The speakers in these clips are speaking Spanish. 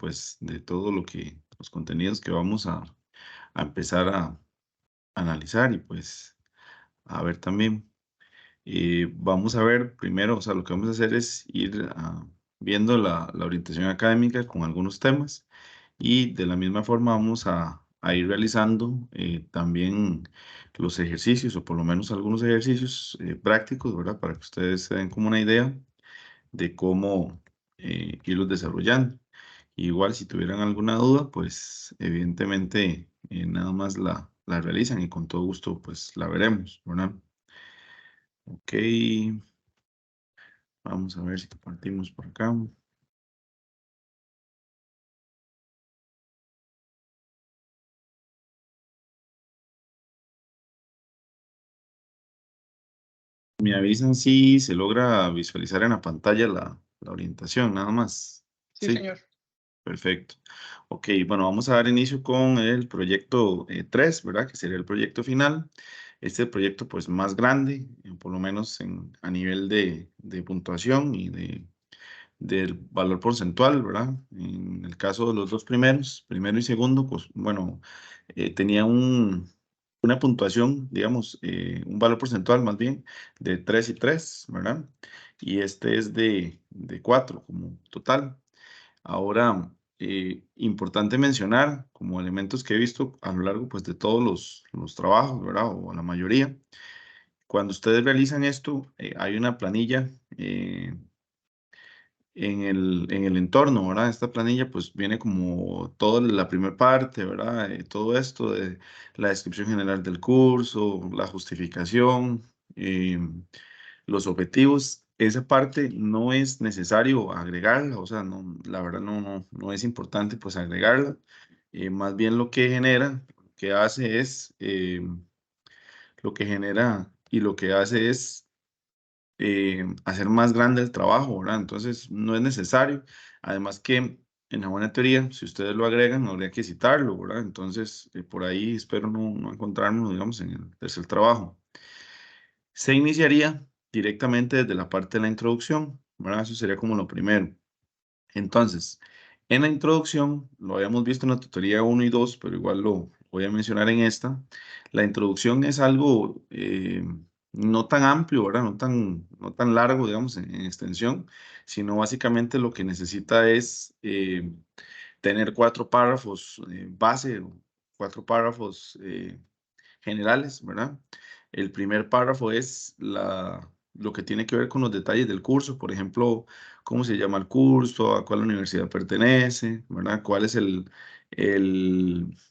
pues de todo lo que, los contenidos que vamos a empezar a analizar y pues a ver también. Vamos a ver primero, o sea, lo que vamos a hacer es ir viendo la orientación académica con algunos temas y de la misma forma vamos a ir realizando también los ejercicios o por lo menos algunos ejercicios prácticos, ¿verdad? Para que ustedes se den como una idea de cómo irlos desarrollando. Igual si tuvieran alguna duda, pues evidentemente nada más la realizan y con todo gusto pues la veremos, ¿verdad? Ok, vamos a ver si compartimos por acá. Me avisan si se logra visualizar en la pantalla la orientación, nada más. Sí, Sí, señor. perfecto. Ok, bueno, vamos a dar inicio con el proyecto 3, ¿verdad? Que sería el proyecto final. Este proyecto, pues, más grande, por lo menos a nivel de puntuación y del valor porcentual, ¿verdad? En el caso de los dos primeros, primero y segundo, pues, bueno, tenía una puntuación, digamos, un valor porcentual más bien, de 3 y 3, ¿verdad? Y este es de 4 como total. Ahora, importante mencionar como elementos que he visto a lo largo pues, de todos los trabajos, ¿verdad? O la mayoría. Cuando ustedes realizan esto, hay una planilla en el entorno, ¿verdad? Esta planilla pues viene como toda la primera parte, ¿verdad? Todo esto de la descripción general del curso, la justificación, los objetivos. Esa parte no es necesario agregarla, o sea, no, la verdad no es importante pues agregarla. Más bien lo que genera, que hace es, lo que genera y lo que hace es hacer más grande el trabajo, ¿verdad? Entonces, no es necesario. Además que en la buena teoría, si ustedes lo agregan, no habría que citarlo, ¿verdad? Entonces, por ahí espero no encontrarnos, digamos, en el tercer trabajo. Se iniciaría directamente desde la parte de la introducción, ¿verdad? Eso sería como lo primero. Entonces, en la introducción, lo habíamos visto en la tutoría 1 y 2, pero igual lo voy a mencionar en esta. La introducción es algo no tan amplio, ¿verdad? No tan largo, digamos, en extensión, sino básicamente lo que necesita es tener 4 párrafos base, o 4 párrafos generales, ¿verdad? El primer párrafo es lo que tiene que ver con los detalles del curso, por ejemplo, cómo se llama el curso, a cuál universidad pertenece, ¿verdad? Cuál es el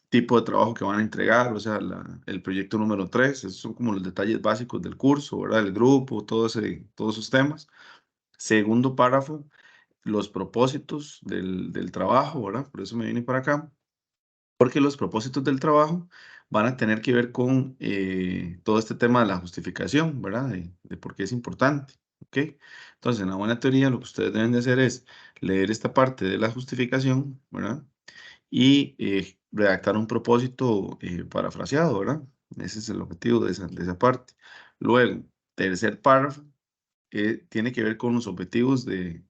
tipo de trabajo que van a entregar, o sea, el proyecto número 3, esos son como los detalles básicos del curso, ¿verdad? El grupo, todos esos temas. Segundo párrafo, los propósitos del trabajo, ¿verdad? Por eso me vine para acá. Porque los propósitos del trabajo van a tener que ver con todo este tema de la justificación, ¿verdad? De por qué es importante, ¿ok? Entonces, en la buena teoría, lo que ustedes deben de hacer es leer esta parte de la justificación, ¿verdad? Y redactar un propósito parafraseado, ¿verdad? Ese es el objetivo de esa parte. Luego, tercer párrafo, tiene que ver con los objetivos de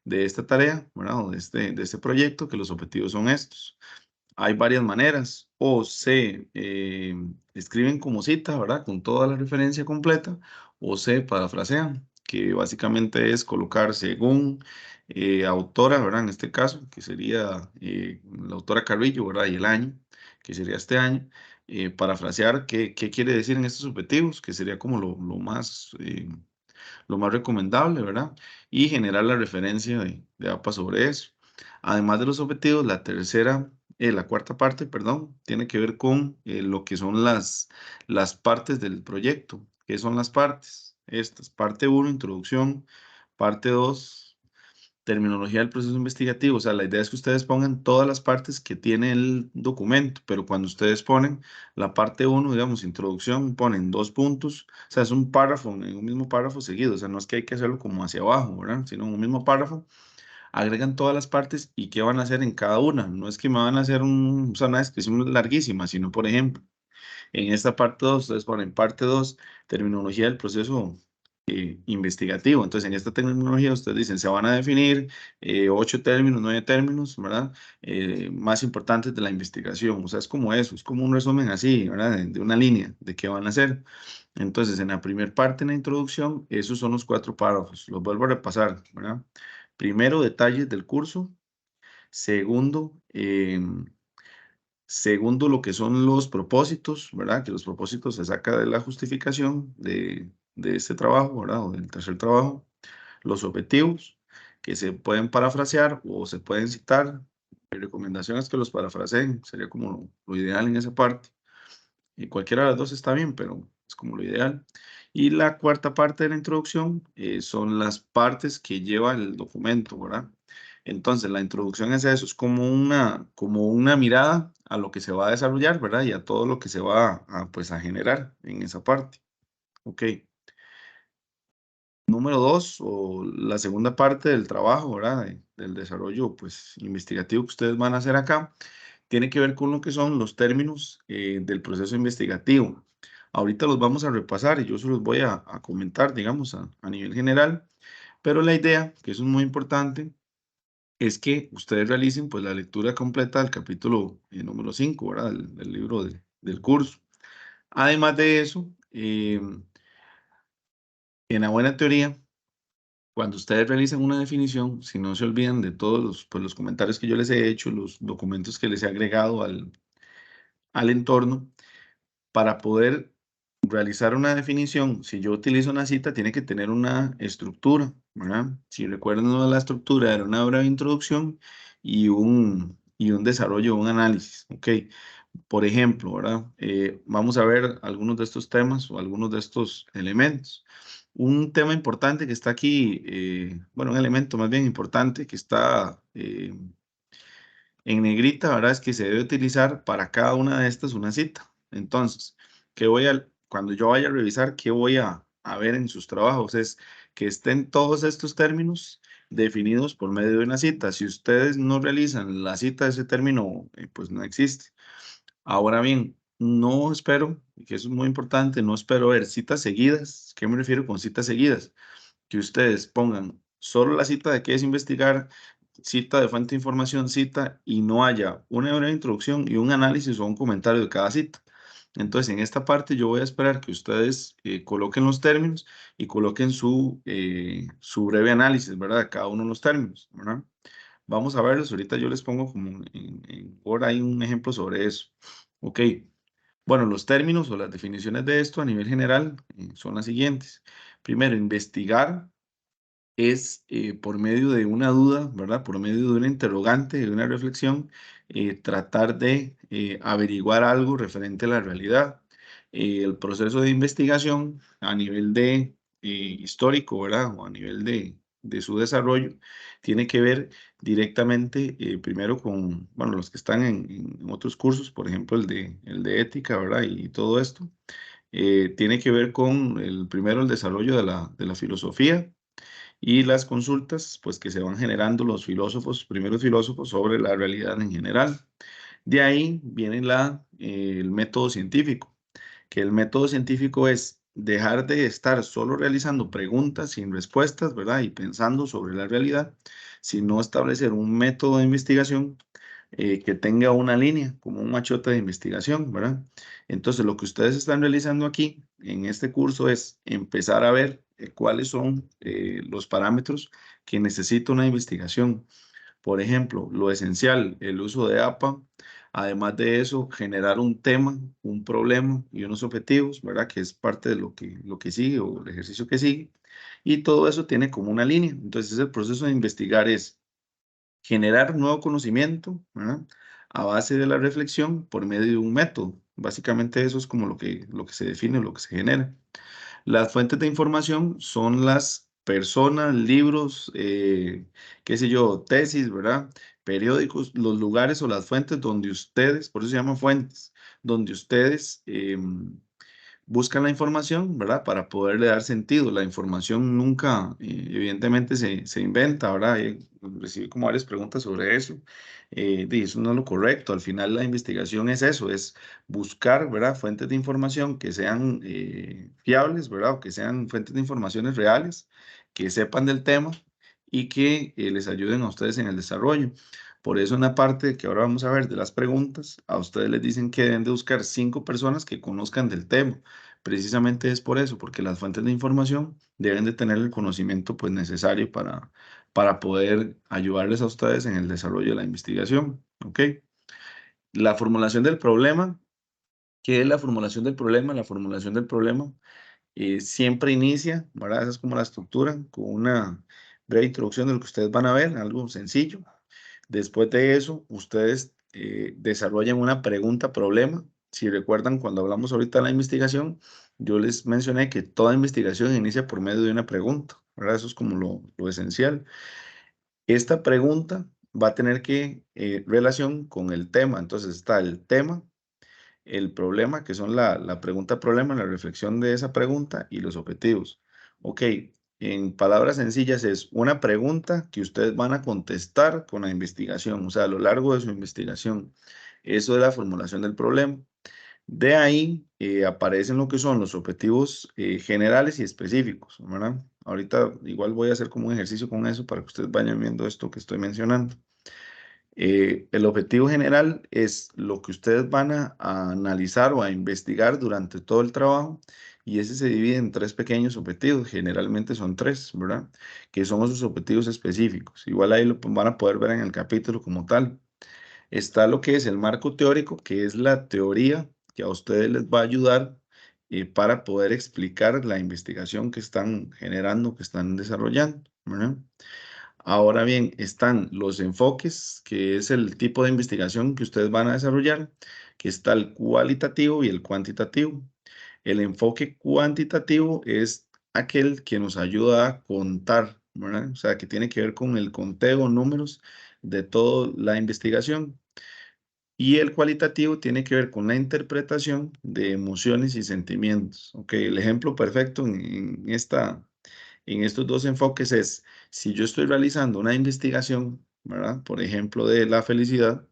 esta tarea, ¿verdad? O de este proyecto, que los objetivos son estos. Hay varias maneras, o se escriben como cita, ¿verdad? Con toda la referencia completa, o se parafrasean, que básicamente es colocar según autora, ¿verdad? En este caso, que sería la autora Carrillo, ¿verdad? Y el año, que sería este año, parafrasear qué quiere decir en estos objetivos, que sería como lo más recomendable, ¿verdad? Y generar la referencia de APA sobre eso. Además de los objetivos, la cuarta parte, perdón, tiene que ver con lo que son las partes del proyecto. ¿Qué son las partes? Estas, parte uno, introducción, parte 2, terminología del proceso investigativo. O sea, la idea es que ustedes pongan todas las partes que tiene el documento, pero cuando ustedes ponen la parte uno, digamos, introducción, ponen 2 puntos. O sea, es un párrafo, en un mismo párrafo seguido. O sea, no es que hay que hacerlo como hacia abajo, ¿verdad? Sino en un mismo párrafo agregan todas las partes y qué van a hacer en cada una. No es que me van a hacer o sea, una descripción larguísima, sino, por ejemplo, en esta parte 2 ustedes ponen parte 2, terminología del proceso investigativo. Entonces, en esta terminología, ustedes dicen, se van a definir 8 términos, 9 términos, ¿verdad? Más importantes de la investigación. O sea, es como eso, es como un resumen así, ¿verdad? De una línea de qué van a hacer. Entonces, en la primera parte, en la introducción, esos son los 4 párrafos. Los vuelvo a repasar, ¿verdad? Primero, detalles del curso. Segundo, segundo, lo que son los propósitos, ¿verdad? Que los propósitos se saca de la justificación de este trabajo, ¿verdad? O del tercer trabajo. Los objetivos, que se pueden parafrasear o se pueden citar. Mi recomendación es que los parafraseen, sería como lo ideal en esa parte. Y cualquiera de las dos está bien, pero es como lo ideal. Y la cuarta parte de la introducción son las partes que lleva el documento, ¿verdad? Entonces, la introducción es eso, es como una mirada a lo que se va a desarrollar, ¿verdad? Y a todo lo que se va a, pues, a generar en esa parte. Ok. Número dos, o la segunda parte del trabajo, ¿verdad? Del desarrollo, pues, investigativo que ustedes van a hacer acá, tiene que ver con lo que son los términos del proceso investigativo. Ahorita los vamos a repasar y yo se los voy a comentar, digamos, a nivel general, pero la idea, que eso es muy importante, es que ustedes realicen, pues, la lectura completa del capítulo número 5, ¿verdad? Del libro del curso. Además de eso, en la buena teoría, cuando ustedes realizan una definición, si no se olvidan de todos los, pues, los comentarios que yo les he hecho, los documentos que les he agregado al entorno, para poder realizar una definición, si yo utilizo una cita, tiene que tener una estructura, ¿verdad? Si recuerdan, la estructura era una breve introducción y un desarrollo, un análisis, ¿ok? Por ejemplo, ¿verdad? Vamos a ver algunos de estos temas o algunos de estos elementos. Un tema importante que está aquí, bueno, un elemento más bien importante que está en negrita, ¿verdad? Es que se debe utilizar para cada una de estas una cita. Entonces, cuando yo vaya a revisar, ¿qué voy a ver en sus trabajos? Es que estén todos estos términos definidos por medio de una cita. Si ustedes no realizan la cita, ese término, pues no existe. Ahora bien, no espero, y que eso es muy importante, no espero ver citas seguidas. ¿Qué me refiero con citas seguidas? Que ustedes pongan solo la cita de qué es investigar, cita de fuente de información, cita, y no haya una breve introducción y un análisis o un comentario de cada cita. Entonces, en esta parte yo voy a esperar que ustedes coloquen los términos y coloquen su breve análisis, ¿verdad? De cada uno de los términos, ¿verdad? Vamos a verlos. Ahorita yo les pongo como en Word ahí un ejemplo sobre eso. Ok. Bueno, los términos o las definiciones de esto a nivel general son las siguientes. Primero, investigar es por medio de una duda, ¿verdad? Por medio de una interrogante, de una reflexión, tratar de averiguar algo referente a la realidad. El proceso de investigación a nivel de histórico, ¿verdad? O a nivel de su desarrollo, tiene que ver directamente, primero con, bueno, los que están en otros cursos, por ejemplo, el de ética, ¿verdad? Y todo esto, tiene que ver con primero el desarrollo de la filosofía y las consultas, pues que se van generando los filósofos, primeros filósofos sobre la realidad en general. De ahí viene el método científico, que el método científico es dejar de estar solo realizando preguntas sin respuestas, ¿verdad? Y pensando sobre la realidad, sino establecer un método de investigación que tenga una línea, como un machote de investigación, ¿verdad? Entonces, lo que ustedes están realizando aquí en este curso es empezar a ver cuáles son los parámetros que necesita una investigación. Por ejemplo, lo esencial, el uso de APA. Además de eso, generar un tema, un problema y unos objetivos, ¿verdad? Que es parte de lo que sigue o el ejercicio que sigue. Y todo eso tiene como una línea. Entonces, el proceso de investigar es generar nuevo conocimiento, ¿verdad? A base de la reflexión por medio de un método. Básicamente eso es como lo que se define, lo que se genera. Las fuentes de información son las personas, libros, qué sé yo, tesis, ¿verdad? Periódicos, los lugares o las fuentes donde ustedes, por eso se llaman fuentes, donde ustedes buscan la información, ¿verdad? Para poderle dar sentido. La información nunca, evidentemente, se inventa, ¿verdad? Recibí como varias preguntas sobre eso. Eso no es lo correcto. Al final la investigación es eso, es buscar, ¿verdad? Fuentes de información que sean fiables, ¿verdad? O que sean fuentes de informaciones reales, que sepan del tema y que les ayuden a ustedes en el desarrollo. Por eso en la parte que ahora vamos a ver de las preguntas, a ustedes les dicen que deben de buscar 5 personas que conozcan del tema. Precisamente es por eso, porque las fuentes de información deben de tener el conocimiento pues necesario para poder ayudarles a ustedes en el desarrollo de la investigación. ¿Ok? La formulación del problema. ¿Qué es la formulación del problema? La formulación del problema siempre inicia, ¿verdad? Esa es como la estructura, con una breve introducción de lo que ustedes van a ver, algo sencillo. Después de eso, ustedes desarrollan una pregunta-problema. Si recuerdan, cuando hablamos ahorita de la investigación, yo les mencioné que toda investigación inicia por medio de una pregunta, ¿verdad? Eso es como lo esencial. Esta pregunta va a tener que relación con el tema. Entonces está el tema, el problema, que son la pregunta-problema, la reflexión de esa pregunta y los objetivos. Ok, en palabras sencillas es una pregunta que ustedes van a contestar con la investigación, o sea, a lo largo de su investigación. Eso es la formulación del problema. De ahí aparecen lo que son los objetivos generales y específicos, ¿verdad? Ahorita igual voy a hacer como un ejercicio con eso para que ustedes vayan viendo esto que estoy mencionando. El objetivo general es lo que ustedes van a analizar o a investigar durante todo el trabajo y ese se divide en 3 pequeños objetivos, generalmente son 3, ¿verdad? Que son esos objetivos específicos. Igual ahí lo van a poder ver en el capítulo como tal. Está lo que es el marco teórico, que es la teoría que a ustedes les va a ayudar para poder explicar la investigación que están generando, que están desarrollando, ¿verdad? Ahora bien, están los enfoques, que es el tipo de investigación que ustedes van a desarrollar, que está el cualitativo y el cuantitativo. El enfoque cuantitativo es aquel que nos ayuda a contar, ¿verdad? O sea, que tiene que ver con el conteo, números de toda la investigación. Y el cualitativo tiene que ver con la interpretación de emociones y sentimientos. Ok, el ejemplo perfecto en estos dos enfoques es, si yo estoy realizando una investigación, ¿verdad? Por ejemplo, de la felicidad,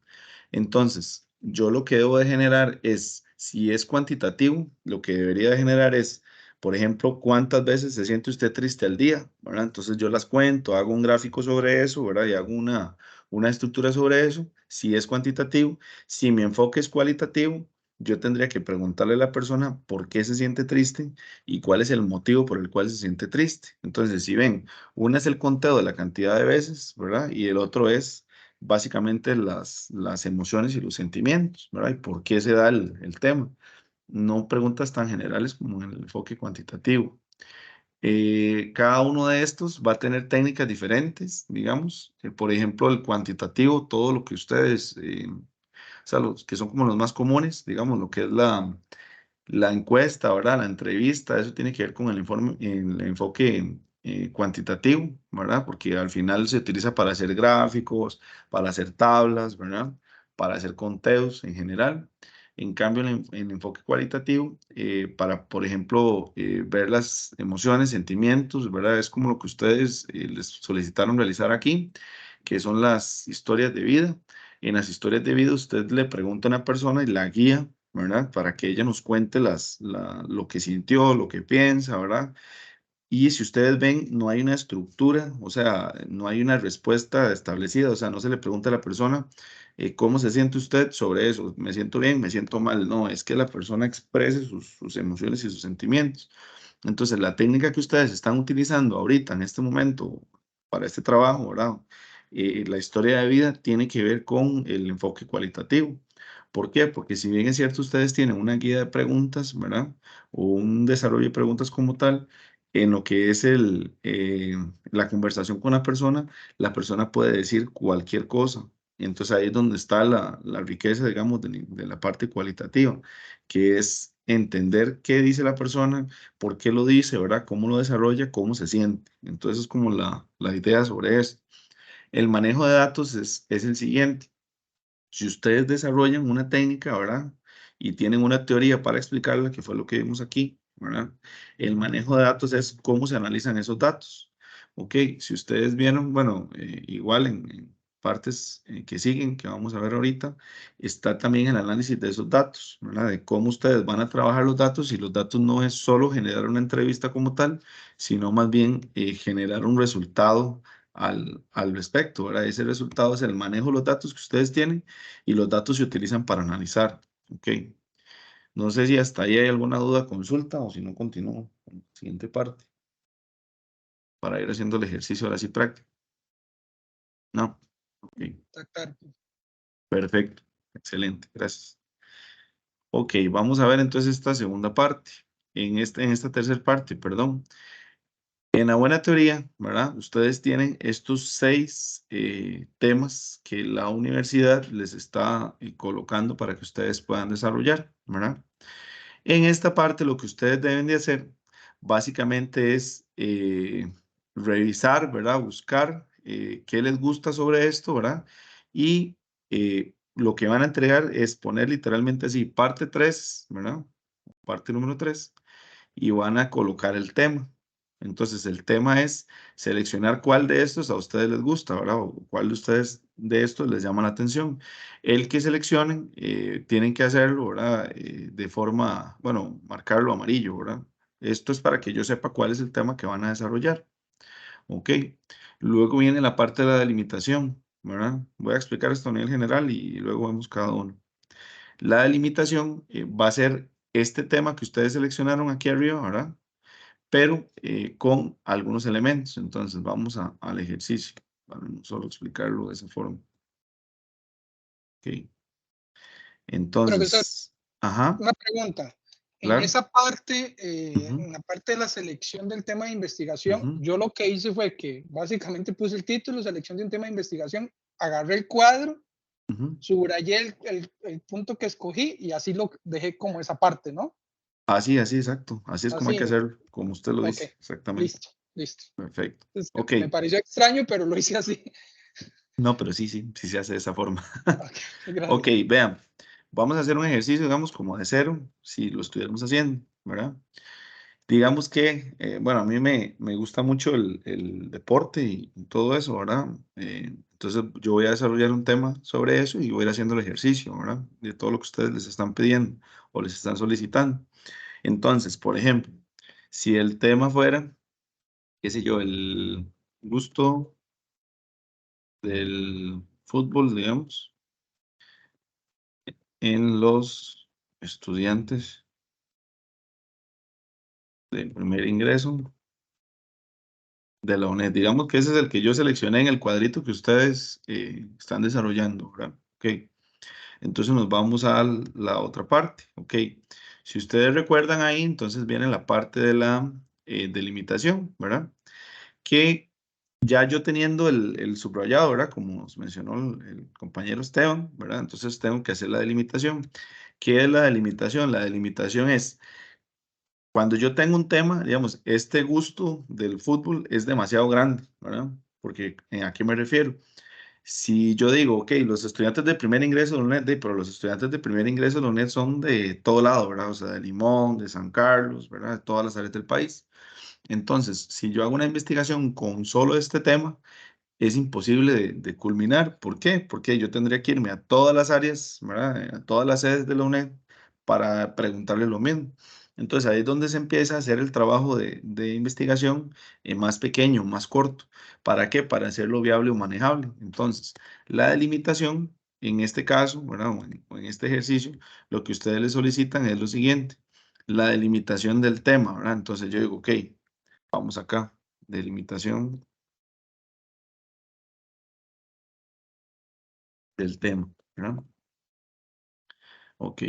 entonces yo lo que debo de generar es, si es cuantitativo, lo que debería de generar es, por ejemplo, cuántas veces se siente usted triste al día, ¿verdad? Entonces yo las cuento, hago un gráfico sobre eso, ¿verdad? Y hago una estructura sobre eso, si es cuantitativo. Si mi enfoque es cualitativo, yo tendría que preguntarle a la persona por qué se siente triste y cuál es el motivo por el cual se siente triste. Entonces, si ven, una es el conteo de la cantidad de veces, ¿verdad? Y el otro es básicamente las emociones y los sentimientos, ¿verdad? Y por qué se da el tema. No preguntas tan generales como en el enfoque cuantitativo. Cada uno de estos va a tener técnicas diferentes, digamos. Por ejemplo, el cuantitativo, todo lo que ustedes, o sea, los que son como los más comunes, digamos, lo que es la encuesta, ¿verdad? La entrevista, eso tiene que ver con el informe, el enfoque cuantitativo, ¿verdad? Porque al final se utiliza para hacer gráficos, para hacer tablas, ¿verdad? Para hacer conteos en general. En cambio, el enfoque cualitativo, para, por ejemplo, ver las emociones, sentimientos, ¿verdad? Es como lo que ustedes les solicitaron realizar aquí, que son las historias de vida. En las historias de vida, usted le pregunta a una persona y la guía, ¿verdad? Para que ella nos cuente lo que sintió, lo que piensa, ¿verdad? Y si ustedes ven, no hay una estructura, o sea, no hay una respuesta establecida, o sea, no se le pregunta a la persona cómo se siente usted sobre eso, me siento bien, me siento mal, no, es que la persona exprese sus emociones y sus sentimientos. Entonces, la técnica que ustedes están utilizando ahorita, en este momento, para este trabajo, ¿verdad? La historia de vida tiene que ver con el enfoque cualitativo. ¿Por qué? Porque si bien es cierto, ustedes tienen una guía de preguntas, ¿verdad? O un desarrollo de preguntas como tal, en lo que es la conversación con la persona puede decir cualquier cosa. Y entonces ahí es donde está la riqueza, digamos, de la parte cualitativa, que es entender qué dice la persona, por qué lo dice, ¿verdad? Cómo lo desarrolla, cómo se siente. Entonces es como la idea sobre eso. El manejo de datos es el siguiente. Si ustedes desarrollan una técnica, ¿verdad? y tienen una teoría para explicarla, que fue lo que vimos aquí, ¿verdad? El manejo de datos es cómo se analizan esos datos. Ok, si ustedes vieron, bueno, igual en partes que siguen, que vamos a ver ahorita, está también el análisis de esos datos, ¿verdad? De cómo ustedes van a trabajar los datos, y los datos no es solo generar una entrevista como tal, sino más bien generar un resultado al respecto, ¿verdad? Ese resultado es el manejo de los datos que ustedes tienen, y los datos se utilizan para analizar, ¿ok? No sé si hasta ahí hay alguna duda, consulta, o si no, continúo con la siguiente parte para ir haciendo el ejercicio ahora sí práctico. No, ok, Está claro. perfecto, excelente, gracias. Ok, vamos a ver entonces esta segunda parte, en esta tercera parte, perdón. En la buena teoría, ¿verdad? Ustedes tienen estos 6 temas que la universidad les está colocando para que ustedes puedan desarrollar, ¿verdad? En esta parte lo que ustedes deben de hacer básicamente es revisar, ¿verdad? Buscar qué les gusta sobre esto, ¿verdad? Y lo que van a entregar es poner literalmente así, parte 3, ¿verdad? Parte número 3, y van a colocar el tema. Entonces, el tema es seleccionar cuál de estos a ustedes les gusta, ¿verdad? O cuál de ustedes de estos les llama la atención. El que seleccionen, tienen que hacerlo, ¿verdad? De forma, bueno, marcarlo amarillo, ¿verdad? Esto es para que yo sepa cuál es el tema que van a desarrollar. Ok. Luego viene la parte de la delimitación, ¿verdad? Voy a explicar esto a nivel general y luego vemos cada uno. La delimitación va a ser este tema que ustedes seleccionaron aquí arriba, ¿verdad? Pero con algunos elementos. Entonces vamos al ejercicio, para no solo explicarlo de esa forma. Ok. Profesor, Entonces, ajá, una pregunta. En claro. esa parte, Ujú, en la parte de la selección del tema de investigación, ujú, yo lo que hice fue que básicamente puse el título, selección de un tema de investigación, agarré el cuadro, ujú. subrayé el punto que escogí y así lo dejé como esa parte, ¿no? Así, así, exacto. Así es como hay que Así, hacerlo, como usted lo ok, dice, exactamente. listo, listo. Perfecto. Es que Ok. me pareció extraño, pero lo hice así. No, pero sí, sí, sí se hace de esa forma. Ok, Ok, gracias. vean, vamos a hacer un ejercicio, digamos, como de cero, si lo estuviéramos haciendo, ¿verdad? Digamos que, bueno, a mí me gusta mucho el deporte y todo eso, ¿verdad? Entonces yo voy a desarrollar un tema sobre eso y voy a ir haciendo el ejercicio, ¿verdad? De todo lo que ustedes les están pidiendo o les están solicitando. Entonces, por ejemplo, si el tema fuera, qué sé yo, el gusto del fútbol, digamos, en los estudiantes de primer ingreso de la UNED. Digamos que ese es el que yo seleccioné en el cuadrito que ustedes están desarrollando, ¿verdad? Ok, entonces nos vamos a la otra parte, ok. Si ustedes recuerdan ahí, entonces viene la parte de la delimitación, ¿verdad? Que ya yo teniendo el subrayado, ¿verdad? Como nos mencionó el compañero Esteban, ¿verdad? Entonces tengo que hacer la delimitación. ¿Qué es la delimitación? La delimitación es cuando yo tengo un tema, digamos, este gusto del fútbol es demasiado grande, ¿verdad? Porque ¿a qué me refiero? Si yo digo, ok, los estudiantes de primer ingreso de la UNED, pero los estudiantes de primer ingreso de la UNED son de todo lado, ¿verdad? O sea, de Limón, de San Carlos, ¿verdad? De todas las áreas del país. Entonces, si yo hago una investigación con solo este tema, es imposible de culminar. ¿Por qué? Porque yo tendría que irme a todas las áreas, ¿verdad? A todas las sedes de la UNED para preguntarle lo mismo. Entonces ahí es donde se empieza a hacer el trabajo de investigación más pequeño, más corto. ¿Para qué? Para hacerlo viable o manejable. Entonces, la delimitación, en este caso, ¿verdad? O en este ejercicio, lo que ustedes le solicitan es lo siguiente, la delimitación del tema, ¿verdad? Entonces yo digo, ok, vamos acá, delimitación del tema, ¿verdad? Ok.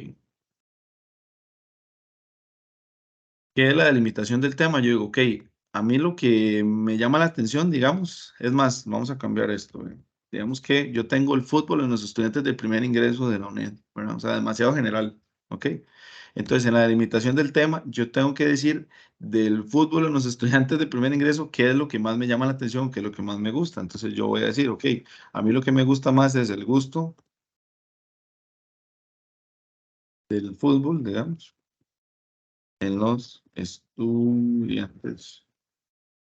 ¿Qué es la delimitación del tema? Yo digo, ok, a mí lo que me llama la atención, digamos, es más, vamos a cambiar esto. Digamos que yo tengo el fútbol en los estudiantes de primer ingreso de la UNED, ¿verdad? O sea, demasiado general, ¿ok? Entonces, en la delimitación del tema, yo tengo que decir del fútbol en los estudiantes de primer ingreso, qué es lo que más me llama la atención, qué es lo que más me gusta. Entonces, yo voy a decir, ok, a mí lo que me gusta más es el gusto del fútbol, digamos, en los estudiantes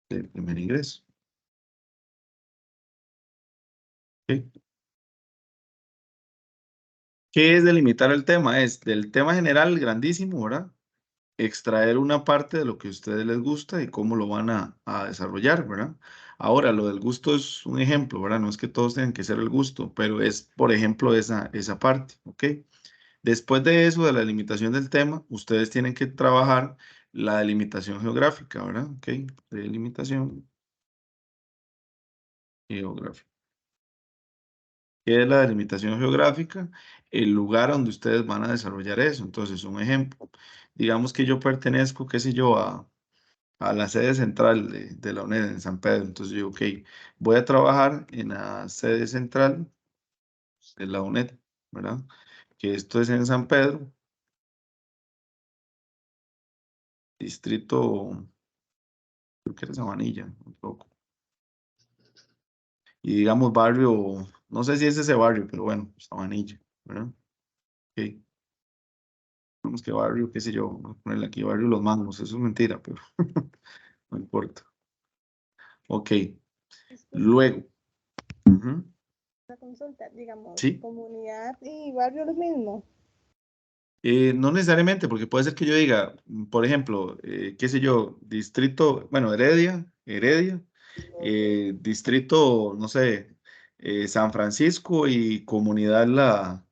de primer ingreso. ¿Ok? ¿Qué es delimitar el tema? Es del tema general grandísimo, ¿verdad? Extraer una parte de lo que a ustedes les gusta y cómo lo van a desarrollar, ¿verdad? Ahora, lo del gusto es un ejemplo, ¿verdad? No es que todos tengan que ser el gusto, pero es, por ejemplo, esa parte, ¿ok? Después de eso, de la delimitación del tema, ustedes tienen que trabajar la delimitación geográfica, ¿verdad? ¿Ok? Delimitación geográfica. ¿Qué es la delimitación geográfica? El lugar donde ustedes van a desarrollar eso. Entonces, un ejemplo, digamos que yo pertenezco, qué sé yo, a la sede central de la UNED en San Pedro. Entonces, yo, ok, voy a trabajar en la sede central de la UNED, ¿verdad? Que esto es en San Pedro, distrito, creo que era Sabanilla, un poco. Y digamos barrio, no sé si es ese barrio, pero bueno, Sabanilla, ¿verdad? Ok. Digamos que barrio, qué sé yo, voy a ponerle aquí barrio Los Mangos, eso es mentira, pero no importa. Ok, Disculpe luego, ujú, la consulta, digamos, sí, comunidad y barrio lo mismo. no necesariamente, porque puede ser que yo diga, por ejemplo, qué sé yo, distrito, bueno, Heredia, distrito, no sé, San Francisco y comunidad La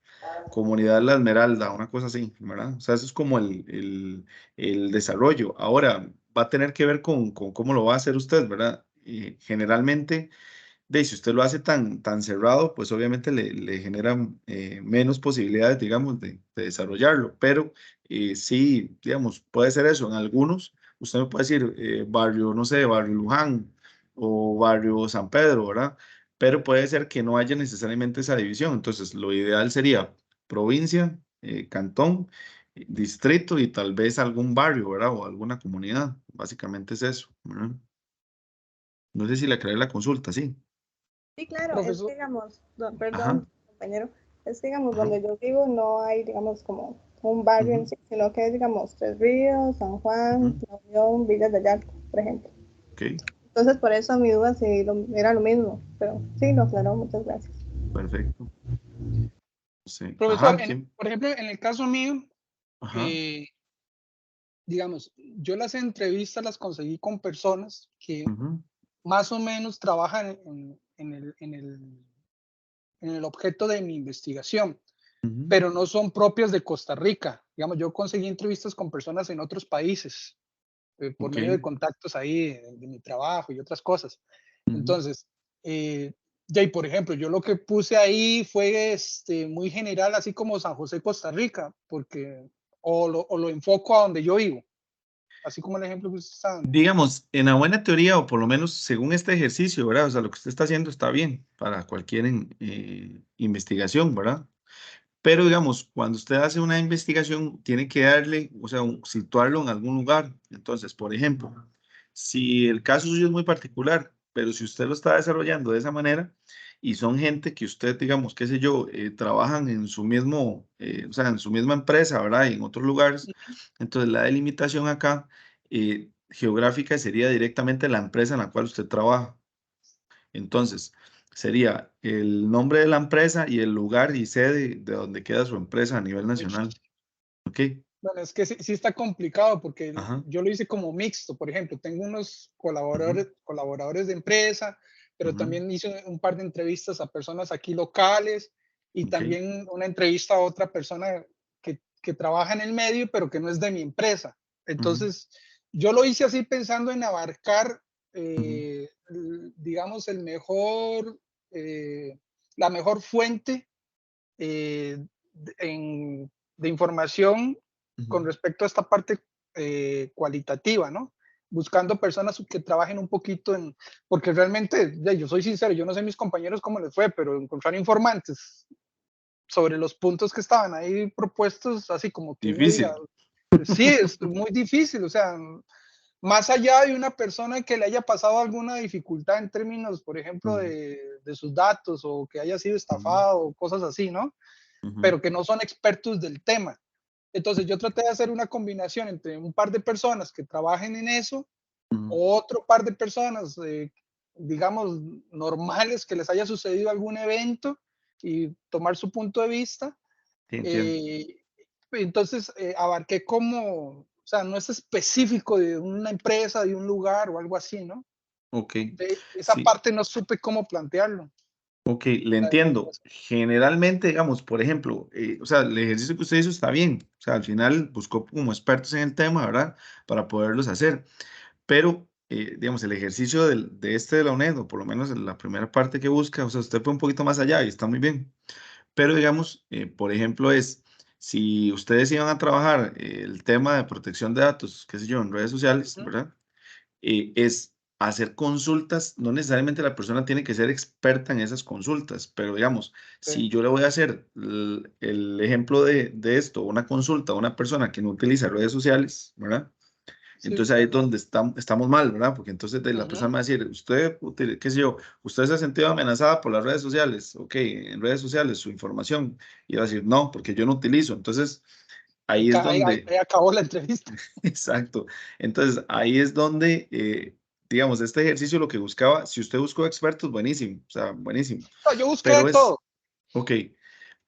Esmeralda, una cosa así, ¿verdad? O sea, eso es como el desarrollo. Ahora, va a tener que ver con cómo lo va a hacer usted, ¿verdad? Generalmente si usted lo hace tan cerrado, pues obviamente le generan menos posibilidades, digamos, de desarrollarlo. Pero sí, digamos, puede ser eso. En algunos, usted me puede decir barrio, no sé, barrio Luján o barrio San Pedro, ¿verdad? Pero puede ser que no haya necesariamente esa división. Entonces, lo ideal sería provincia, cantón, distrito y tal vez algún barrio, ¿verdad? O alguna comunidad. Básicamente es eso, ¿verdad? No sé si le aclaré la consulta, sí. Sí, claro, es que Profesor, digamos, Ajá, perdón, compañero, es que digamos, ajá. donde yo vivo no hay, digamos, como un barrio en Ujú, sí, sino que es, digamos, Tres Ríos, San Juan, ujú, La Unión, Villas de Ayarco, por ejemplo. ok, Entonces, por eso mi duda si era lo mismo, pero sí, lo aclaró, muchas gracias. perfecto. Sí. profesor, Ajá, ¿quién? por ejemplo, en el caso mío, Ajá. eh, digamos, yo las entrevistas las conseguí con personas que Ujú, más o menos trabajan en el objeto de mi investigación, ujú, pero no son propias de Costa Rica. Digamos, yo conseguí entrevistas con personas en otros países por ok, medio de contactos ahí de mi trabajo y otras cosas. ujú, Entonces, y por ejemplo, yo lo que puse ahí fue muy general, así como San José, Costa Rica, porque o lo enfoco a donde yo vivo, así como el ejemplo que usted está dando. digamos, en la buena teoría, o por lo menos según este ejercicio, ¿verdad? O sea, lo que usted está haciendo está bien para cualquier investigación, ¿verdad? Pero digamos, cuando usted hace una investigación, tiene que darle, o sea, situarlo en algún lugar. Entonces, por ejemplo, si el caso suyo es muy particular, pero si usted lo está desarrollando de esa manera y son gente que usted, digamos, qué sé yo, trabajan en su mismo, o sea, en su misma empresa, ¿verdad? Y en otros lugares, entonces la delimitación acá geográfica sería directamente la empresa en la cual usted trabaja. Entonces, sería el nombre de la empresa y el lugar y sede de donde queda su empresa a nivel nacional. ¿Ok? Bueno, es que sí, sí está complicado porque Ajá. yo lo hice como mixto. Por ejemplo, tengo unos Ujú, colaboradores de empresa, pero ujú, también hice un par de entrevistas a personas aquí locales y ok, también una entrevista a otra persona que trabaja en el medio, pero que no es de mi empresa. ujú, Entonces, yo lo hice así pensando en abarcar, ujú, digamos, eh, la mejor fuente eh, en, de información con ujú. respecto a esta parte cualitativa, ¿no? Buscando personas que trabajen un poquito en, porque realmente, ya, yo soy sincero, yo no sé mis compañeros cómo les fue, pero encontrar informantes sobre los puntos que estaban ahí propuestos, así como que uno diga, Difícil. sí, es muy difícil, o sea, más allá de una persona que le haya pasado alguna dificultad en términos, por ejemplo, Ujú, de sus datos o que haya sido ujú, estafado o cosas así, ¿no? ujú, Pero que no son expertos del tema. Entonces yo traté de hacer una combinación entre un par de personas que trabajen en eso, Ujú. otro par de personas, digamos, normales, que les haya sucedido algún evento y tomar su punto de vista. Sí, entiendo. Eh, entonces, abarqué como, o sea, no es específico de una empresa, de un lugar o algo así, ¿no? Ok, Esa sí. parte no supe cómo plantearlo. Ok, le La entiendo. demostración. Generalmente, digamos, por ejemplo, o sea, el ejercicio que usted hizo está bien. O sea, al final buscó como expertos en el tema, ¿verdad? Para poderlos hacer. Pero, digamos, el ejercicio de este de la UNED, o por lo menos en la primera parte que busca, o sea, usted fue un poquito más allá y está muy bien. Pero, digamos, por ejemplo, si ustedes iban a trabajar el tema de protección de datos, qué sé yo, en redes sociales, Ujú, ¿verdad? Es hacer consultas, no necesariamente la persona tiene que ser experta en esas consultas, pero digamos, sí, si yo le voy a hacer el ejemplo de esto, una consulta a una persona que no utiliza redes sociales, ¿verdad? sí, Entonces ahí es donde estamos mal, ¿verdad? Porque entonces la ujú, persona me va a decir, usted, qué sé yo, usted se ha sentido amenazada por las redes sociales, ok, en redes sociales su información, y va a decir, no, porque yo no utilizo. Entonces ahí es donde ahí acabó la entrevista. exacto. Entonces, ahí es donde, digamos, este ejercicio lo que buscaba, si usted buscó expertos, buenísimo, o sea, buenísimo. No, yo busqué de Pero todo. ok,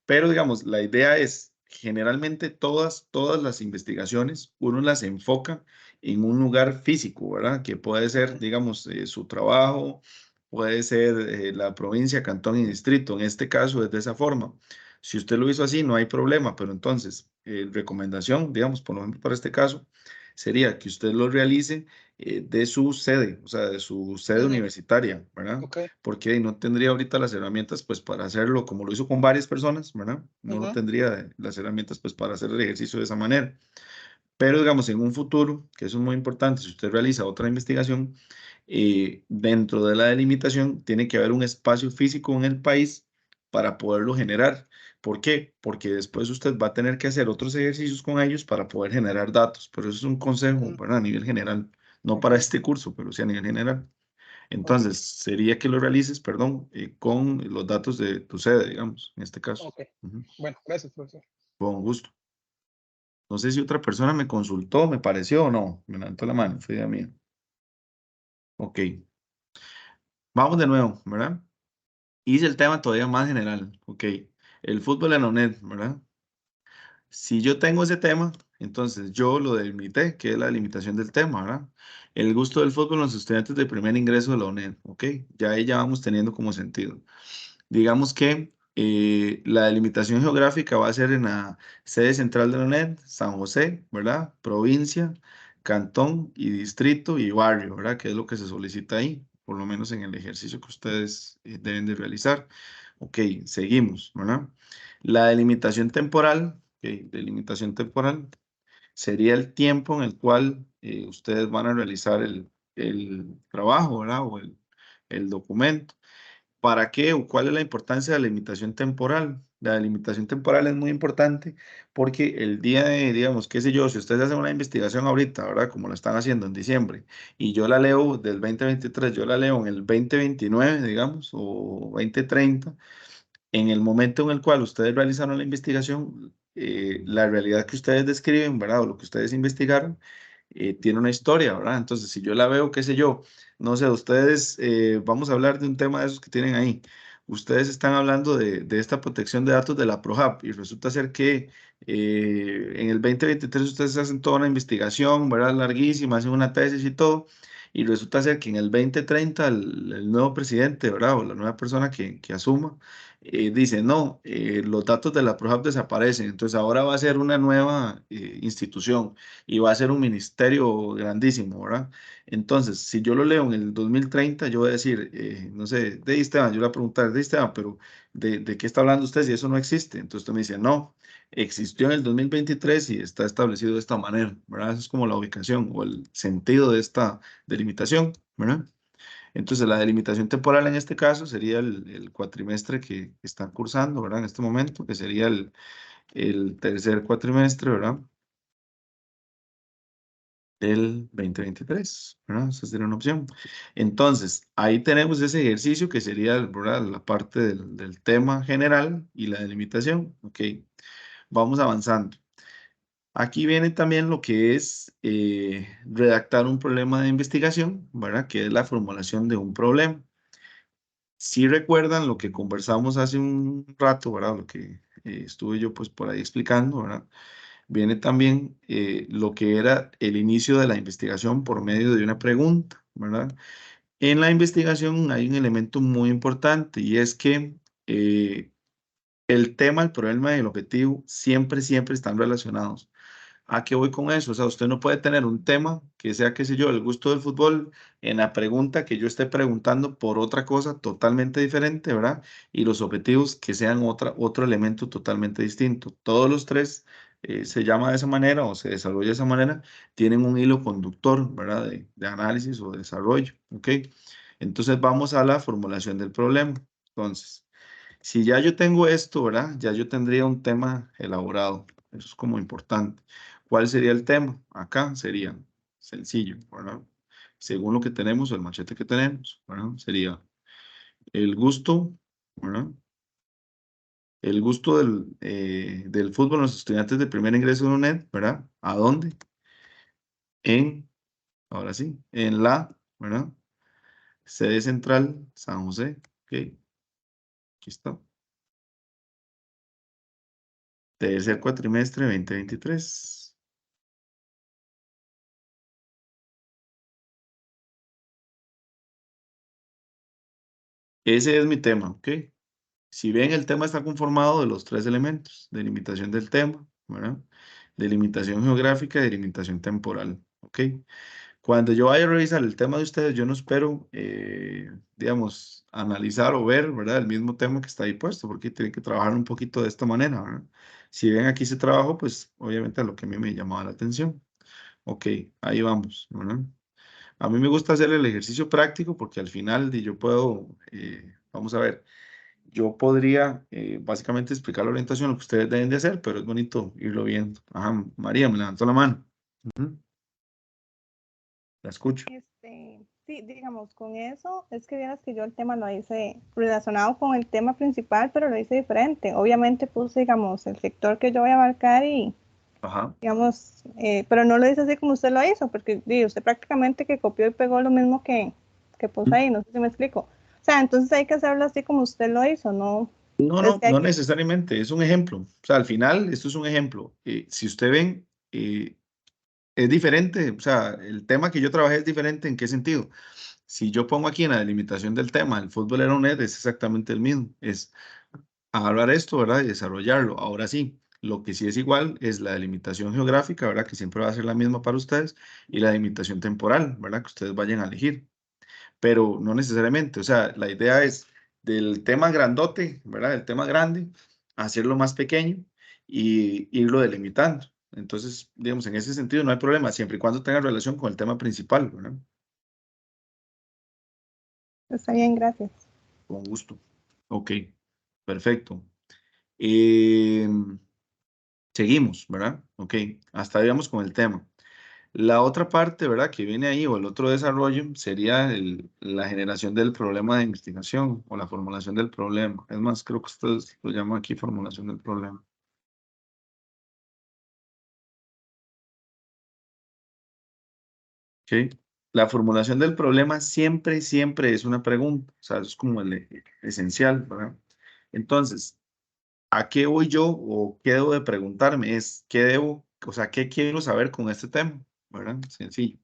pero digamos, la idea es, generalmente todas las investigaciones, uno las enfoca en un lugar físico, ¿verdad? Que puede ser, digamos, su trabajo, puede ser la provincia, cantón y distrito. En este caso es de esa forma. Si usted lo hizo así, no hay problema, pero entonces, recomendación, digamos, por ejemplo, para este caso, sería que usted lo realice de su sede, o sea, de su sede Ujú, universitaria, ¿verdad? ok, Porque no tendría ahorita las herramientas pues para hacerlo como lo hizo con varias personas, ¿verdad? No lo ujú, tendría las herramientas pues para hacer el ejercicio de esa manera. Pero digamos, en un futuro, que eso es muy importante, si usted realiza otra investigación, dentro de la delimitación tiene que haber un espacio físico en el país para poderlo generar. ¿Por qué? Porque después usted va a tener que hacer otros ejercicios con ellos para poder generar datos. Pero eso es un consejo, ujú, ¿verdad? A nivel general, no ok, para este curso, pero sí a nivel general. ok, Entonces, sería que lo realices, perdón, con los datos de tu sede, digamos, en este caso. ok. Ujú. Bueno, gracias, profesor. Con gusto. No sé si otra persona me consultó, me pareció o no. Me levantó la mano, fue idea mía. Ok. Vamos de nuevo, ¿verdad? Hice el tema todavía más general. Ok. El fútbol en la UNED, ¿verdad? Si yo tengo ese tema, entonces yo lo delimité, que es la limitación del tema, ¿verdad? El gusto del fútbol en los estudiantes de primer ingreso de la UNED. Ok. Ya ahí ya vamos teniendo como sentido. Digamos que la delimitación geográfica va a ser en la sede central de la UNED, San José, ¿verdad? Provincia, cantón y distrito y barrio, ¿verdad? Que es lo que se solicita ahí, por lo menos en el ejercicio que ustedes deben de realizar. Ok, seguimos, ¿verdad? La delimitación temporal, ok, delimitación temporal sería el tiempo en el cual ustedes van a realizar el trabajo, ¿verdad? O el documento. ¿Para qué o cuál es la importancia de la limitación temporal? La delimitación temporal es muy importante porque el día de, digamos, qué sé yo, si ustedes hacen una investigación ahorita, ¿verdad? Como lo están haciendo en diciembre, y yo la leo del 2023, yo la leo en el 2029, digamos, o 2030, en el momento en el cual ustedes realizaron la investigación, la realidad que ustedes describen, ¿verdad? O lo que ustedes investigaron, tiene una historia, ¿verdad? Entonces, si yo la veo, qué sé yo, no sé, ustedes, vamos a hablar de un tema de esos que tienen ahí. Ustedes están hablando de esta protección de datos de la PROJAP y resulta ser que en el 2023 ustedes hacen toda una investigación, ¿verdad? Larguísima, hacen una tesis y todo. Y resulta ser que en el 2030 el nuevo presidente, ¿verdad? O la nueva persona que asuma, dice, no, los datos de la PROJAP desaparecen, entonces ahora va a ser una nueva institución y va a ser un ministerio grandísimo, ¿verdad? Entonces, si yo lo leo en el 2030, yo voy a decir, no sé, de Esteban, yo le voy a preguntar, de Esteban, pero ¿de qué está hablando usted si eso no existe? Entonces usted me dice, no, existió en el 2023 y está establecido de esta manera, ¿verdad? Eso es como la ubicación o el sentido de esta delimitación, ¿verdad? Entonces, la delimitación temporal en este caso sería el cuatrimestre que están cursando, ¿verdad? En este momento, que sería el tercer cuatrimestre, ¿verdad? Del 2023, ¿verdad? Esa sería una opción. Entonces, ahí tenemos ese ejercicio que sería, ¿verdad? La parte del tema general y la delimitación. Ok, vamos avanzando. Aquí viene también lo que es redactar un problema de investigación, ¿verdad? Que es la formulación de un problema. Si recuerdan lo que conversamos hace un rato, ¿verdad? Lo que estuve yo pues por ahí explicando, ¿verdad? Viene también lo que era el inicio de la investigación por medio de una pregunta, ¿verdad? En la investigación hay un elemento muy importante y es que el tema, el problema y el objetivo siempre, siempre están relacionados. ¿A qué voy con eso? O sea, usted no puede tener un tema que sea, qué sé yo, el gusto del fútbol en la pregunta que yo esté preguntando por otra cosa totalmente diferente, ¿verdad? Y los objetivos que sean otro elemento totalmente distinto. Todos los tres se llama de esa manera o se desarrolla de esa manera, tienen un hilo conductor, ¿verdad? De análisis o de desarrollo, ¿ok? Entonces vamos a la formulación del problema. Entonces, si ya yo tengo esto, ¿verdad? Ya yo tendría un tema elaborado. Eso es como importante. ¿Cuál sería el tema? Acá sería sencillo, ¿verdad? Según lo que tenemos, el machete que tenemos, ¿verdad? Sería el gusto, ¿verdad? El gusto del fútbol en los estudiantes de primer ingreso de UNED, ¿verdad? ¿A dónde? En, ahora sí, en la, ¿verdad? Sede central, San José. Ok, aquí está. Tercer cuatrimestre 2023. Ese es mi tema, ¿ok? Si bien el tema está conformado de los tres elementos, delimitación del tema, ¿verdad? Delimitación geográfica y delimitación temporal, ¿ok? Cuando yo vaya a revisar el tema de ustedes, yo no espero, digamos, analizar o ver, ¿verdad? El mismo tema que está ahí puesto, porque tiene que trabajar un poquito de esta manera, ¿verdad? Si ven aquí ese trabajo, pues obviamente a lo que a mí me llamaba la atención. Ok, ahí vamos, ¿verdad? A mí me gusta hacer el ejercicio práctico porque al final yo puedo, vamos a ver, yo podría básicamente explicar la orientación, lo que ustedes deben de hacer, pero es bonito irlo viendo. Ajá, María, me levantó la mano. Ujú, la escucho. Sí, digamos, con eso es que vieras que yo el tema lo hice relacionado con el tema principal, pero lo hice diferente. Obviamente puse, digamos, el sector que yo voy a abarcar y, Ajá. digamos, pero no lo hice así como usted lo hizo, porque usted prácticamente que copió y pegó lo mismo que puso ahí, no sé si me explico. O sea, entonces hay que hacerlo así como usted lo hizo, ¿no? No, Es no, que hay no que, necesariamente, es un ejemplo. O sea, al final, esto es un ejemplo. Si usted ven, es diferente. O sea, el tema que yo trabajé es diferente. ¿En qué sentido? Si yo pongo aquí en la delimitación del tema, el fútbol era un es exactamente el mismo. Es hablar esto, ¿verdad? Y desarrollarlo. Ahora sí, lo que sí es igual es la delimitación geográfica, ¿verdad? Que siempre va a ser la misma para ustedes, y la delimitación temporal, ¿verdad? Que ustedes vayan a elegir. Pero no necesariamente, o sea, la idea es del tema grandote, ¿verdad? El tema grande, hacerlo más pequeño y irlo delimitando. Entonces, digamos, en ese sentido no hay problema, siempre y cuando tenga relación con el tema principal, ¿verdad? está bien, gracias. Con gusto. Ok, perfecto. Eh, seguimos, ¿verdad? Ok, hasta ahí vamos con el tema. La otra parte, ¿verdad? Que viene ahí, o el otro desarrollo, sería la generación del problema de investigación o la formulación del problema. Es más, creo que ustedes lo llaman aquí formulación del problema. ¿Ok? La formulación del problema siempre, siempre es una pregunta. O sea, eso es como el esencial, ¿verdad? Entonces, ¿a qué voy yo o qué debo de preguntarme? Es, ¿qué debo, o sea, qué quiero saber con este tema? ¿Verdad? Sencillo.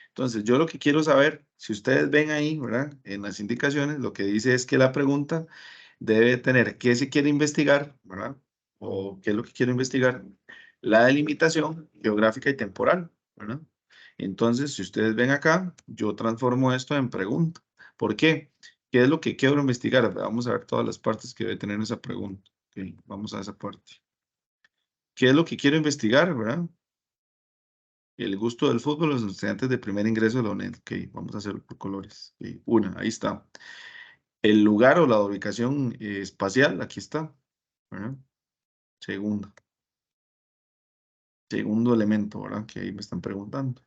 Entonces, yo lo que quiero saber, si ustedes ven ahí, ¿verdad? En las indicaciones, lo que dice es que la pregunta debe tener qué se quiere investigar, ¿verdad? O qué es lo que quiero investigar. La delimitación geográfica y temporal, ¿verdad? Entonces, si ustedes ven acá, yo transformo esto en pregunta. ¿Por qué? ¿Qué es lo que quiero investigar? Vamos a ver todas las partes que debe tener esa pregunta. Ok, vamos a esa parte. ¿Qué es lo que quiero investigar, verdad? El gusto del fútbol, los estudiantes de primer ingreso de la UNED. Ok, vamos a hacerlo por colores. Ok, una, ahí está. El lugar o la ubicación espacial, aquí está. ¿Verdad? Segundo. Segundo elemento, ¿verdad? Que ahí me están preguntando.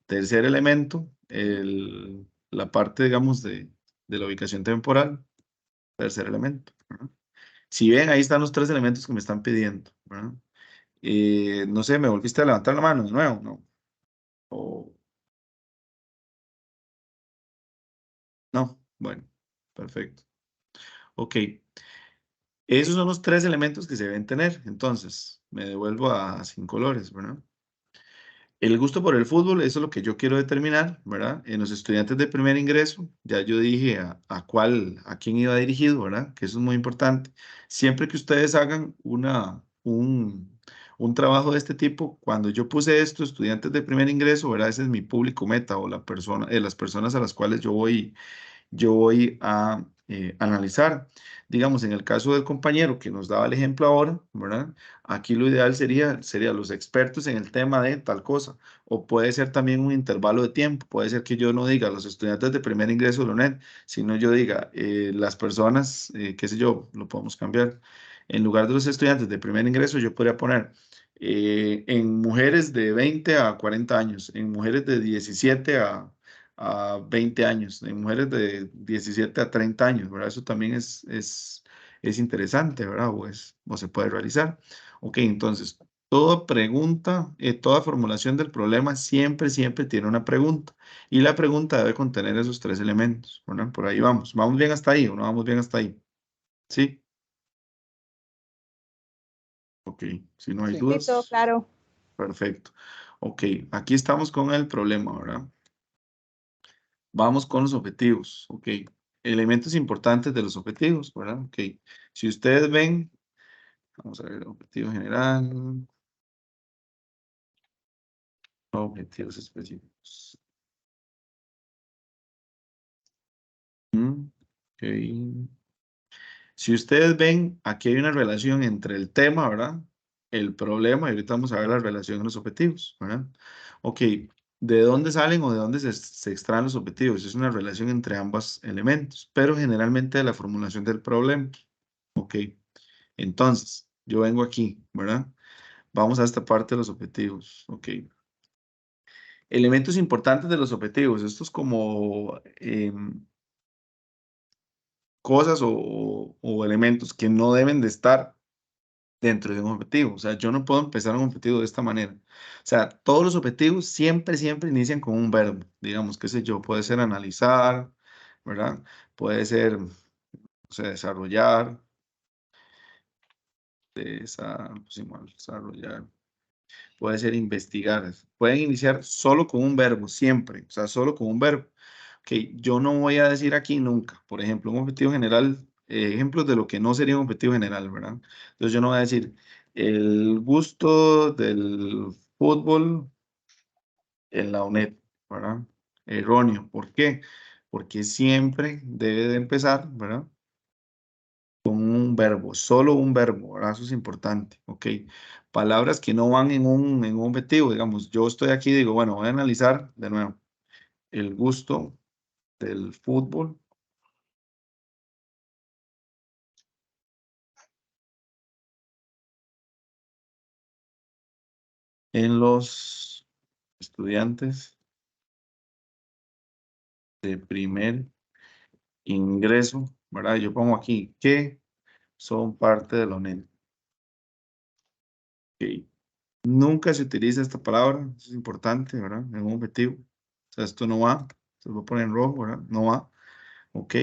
Tercer elemento, la parte, digamos, de la ubicación temporal. Tercer elemento, ¿verdad? Si ven, ahí están los tres elementos que me están pidiendo, ¿verdad? No sé, ¿me volviste a levantar la mano de nuevo? ¿No? O, no, bueno, perfecto. Ok, esos son los tres elementos que se deben tener. Entonces, me devuelvo a sin colores, ¿verdad? El gusto por el fútbol, eso es lo que yo quiero determinar, ¿verdad? En los estudiantes de primer ingreso, ya yo dije a quién iba dirigido, ¿verdad? Que eso es muy importante. Siempre que ustedes hagan un trabajo de este tipo, cuando yo puse esto, estudiantes de primer ingreso, ¿verdad? Ese es mi público meta o la persona, las personas a las cuales yo voy a analizar. Digamos, en el caso del compañero que nos daba el ejemplo ahora, ¿verdad? Aquí lo ideal sería los expertos en el tema de tal cosa, o puede ser también un intervalo de tiempo, puede ser que yo no diga los estudiantes de primer ingreso de la UNED, sino yo diga las personas, qué sé yo, lo podemos cambiar. En lugar de los estudiantes de primer ingreso, yo podría poner en mujeres de 20 a 40 años, en mujeres de 17 a 20 años, en mujeres de 17 a 30 años, ¿verdad? Eso también es interesante, ¿verdad? O se puede realizar. Ok, entonces, toda pregunta, toda formulación del problema siempre tiene una pregunta. Y la pregunta debe contener esos tres elementos, ¿verdad? Por ahí vamos. ¿Vamos bien hasta ahí o no vamos bien hasta ahí? ¿Sí? Ok, si no hay Sí. Sí, todo dudas, claro. perfecto. Ok, aquí estamos con el problema, ¿verdad? Vamos con los objetivos, ok. Elementos importantes de los objetivos, ¿verdad? Ok. Si ustedes ven, vamos a ver, objetivo general, objetivos específicos. Ok. Si ustedes ven, aquí hay una relación entre el tema, ¿verdad? El problema, y ahorita vamos a ver la relación en los objetivos, ¿verdad? Ok, ¿de dónde salen o de dónde se extraen los objetivos? Es una relación entre ambos elementos, pero generalmente de la formulación del problema. Ok, entonces, yo vengo aquí, ¿verdad? Vamos a esta parte de los objetivos, ok. Elementos importantes de los objetivos, estos como cosas o elementos que no deben de estar dentro de un objetivo. O sea, yo no puedo empezar un objetivo de esta manera. O sea, todos los objetivos siempre inician con un verbo. Digamos, qué sé yo, puede ser analizar, ¿verdad? Puede ser, o sea, desarrollar, desarrollar. Puede ser investigar. Pueden iniciar solo con un verbo, siempre. O sea, solo con un verbo. Que yo no voy a decir aquí nunca. Por ejemplo, un objetivo general, ejemplos de lo que no sería un objetivo general, ¿verdad? Entonces yo no voy a decir el gusto del fútbol en la UNED, ¿verdad? Erróneo. ¿Por qué? Porque siempre debe de empezar, ¿verdad? Con un verbo, solo un verbo, ¿verdad? Eso es importante, ¿ok? Palabras que no van en un objetivo, digamos, yo estoy aquí y digo, bueno, voy a analizar de nuevo el gusto del fútbol en los estudiantes de primer ingreso, ¿verdad? Yo pongo aquí que son parte de la UNED. Ok. Nunca se utiliza esta palabra, eso es importante, ¿verdad? En un objetivo. O sea, esto no va, se lo voy a poner en rojo, ¿verdad? No va, ok.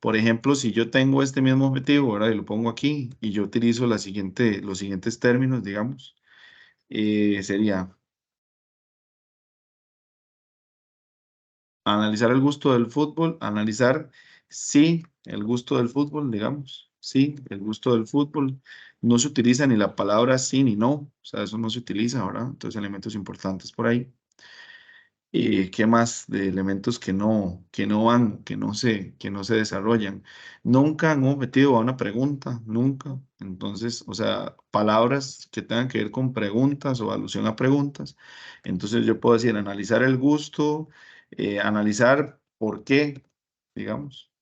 Por ejemplo, si yo tengo este mismo objetivo, ¿verdad? Y lo pongo aquí y yo utilizo los siguientes términos, digamos, sería analizar el gusto del fútbol, analizar sí el gusto del fútbol, digamos, sí, el gusto del fútbol. No se utiliza ni la palabra sí ni no, o sea, eso no se utiliza, ¿verdad? Entonces, elementos importantes por ahí. ¿Y qué más de elementos que no van, que no se desarrollan? Nunca han objetivo a una pregunta, nunca. Entonces, o sea, palabras que tengan que ver con preguntas o alusión a preguntas. Entonces, yo puedo decir analizar el gusto, analizar por qué, digamos.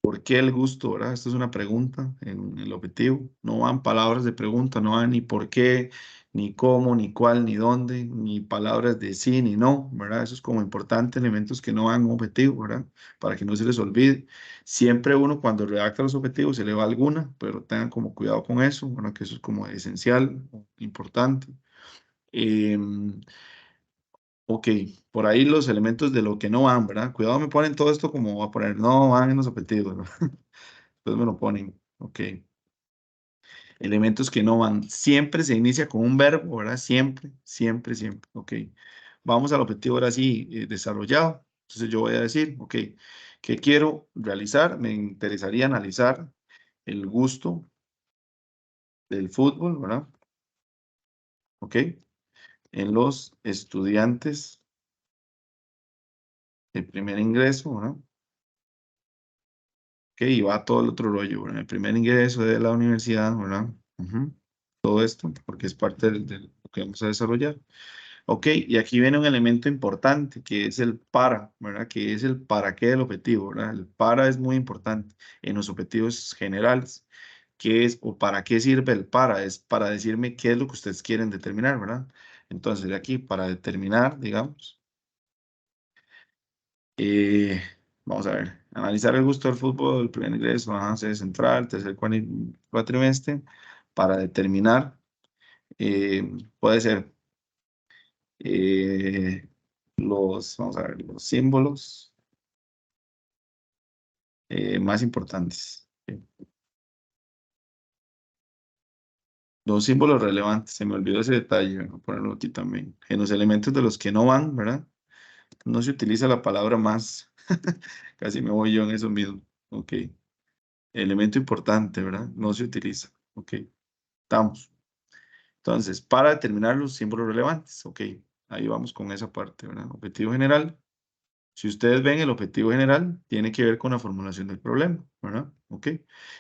¿Por qué el gusto, verdad? Esta es una pregunta en el objetivo. No van palabras de pregunta, no van ni por qué, ni cómo, ni cuál, ni dónde, ni palabras de sí, ni no, ¿verdad? Eso es como importante, elementos que no van a un objetivo, ¿verdad? Para que no se les olvide. Siempre uno cuando redacta los objetivos se le va alguna, pero tengan como cuidado con eso, ¿verdad? Que eso es como esencial, importante. Em, ok, por ahí los elementos de lo que no van, ¿verdad? Cuidado, me ponen todo esto como va a poner, no van en los objetivos, ¿verdad? Entonces me lo ponen. Ok. Elementos que no van. Siempre se inicia con un verbo, ¿verdad? Siempre, siempre, siempre. Ok. Vamos al objetivo ahora sí desarrollado. Entonces yo voy a decir, ok, ¿qué quiero realizar? Me interesaría analizar el gusto del fútbol, ¿verdad? Ok. En los estudiantes de primer ingreso, ¿verdad? Ok, y va todo el otro rollo, ¿verdad? El primer ingreso de la universidad, ¿verdad? Ujú. Todo esto, porque es parte de lo que vamos a desarrollar. Ok, y aquí viene un elemento importante que es el para, ¿verdad? Que es el para qué del objetivo, ¿verdad? El para es muy importante en los objetivos generales. ¿Qué es o para qué sirve el para? Es para decirme qué es lo que ustedes quieren determinar, ¿verdad? Entonces, de aquí, para determinar, digamos, eh, vamos a ver, analizar el gusto del fútbol, el primer ingreso, ajá, sede central, tercer cuatrimestre, para determinar, puede ser eh, vamos a ver, los símbolos más importantes. Los símbolos relevantes, se me olvidó ese detalle, voy a ponerlo aquí también. En los elementos de los que no van, ¿verdad? No se utiliza la palabra más. Casi me voy yo en eso mismo. Ok. Elemento importante, ¿verdad? No se utiliza. Ok. Estamos. Entonces, para determinar los símbolos relevantes. Ok. Ahí vamos con esa parte, ¿verdad? Objetivo general. Si ustedes ven, el objetivo general tiene que ver con la formulación del problema, ¿verdad? Ok.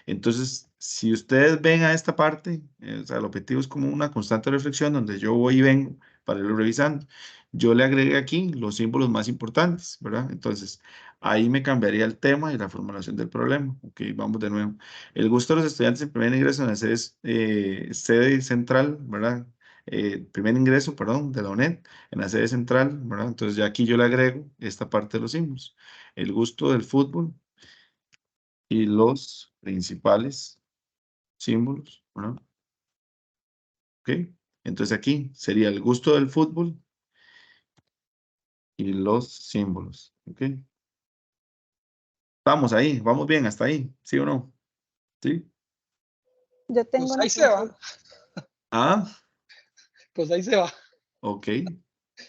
Entonces, si ustedes ven a esta parte, o sea, el objetivo es como una constante reflexión donde yo voy y vengo para irlo revisando. Yo le agregué aquí los símbolos más importantes, ¿verdad? Entonces, ahí me cambiaría el tema y la formulación del problema. Ok, vamos de nuevo. El gusto de los estudiantes en primer ingreso en la sede central, ¿verdad? Primer ingreso, perdón, de la UNED en la sede central, ¿verdad? Entonces ya aquí yo le agrego esta parte de los símbolos. El gusto del fútbol y los principales símbolos, ¿verdad? ¿Ok? Entonces aquí sería el gusto del fútbol y los símbolos, ¿ok? Vamos ahí, vamos bien hasta ahí, ¿sí o no? ¿Sí? Yo tengo Pues una ahí se va, consulta. Ah, pues ahí se va. ok.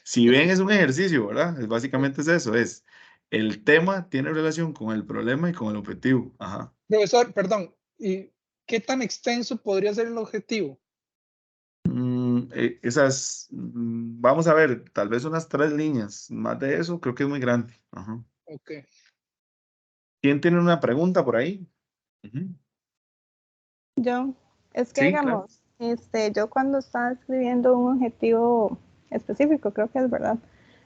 Si ven, es un ejercicio, ¿verdad? Básicamente es eso, es el tema tiene relación con el problema y con el objetivo. Ajá. Profesor, perdón, ¿y qué tan extenso podría ser el objetivo? Vamos a ver, tal vez unas 3 líneas. Más de eso, creo que es muy grande. Ajá. Ok. ¿Quién tiene una pregunta por ahí? Ujú. Yo, es que Sí, claro. digamos, yo cuando estaba escribiendo un objetivo específico, creo que es verdad,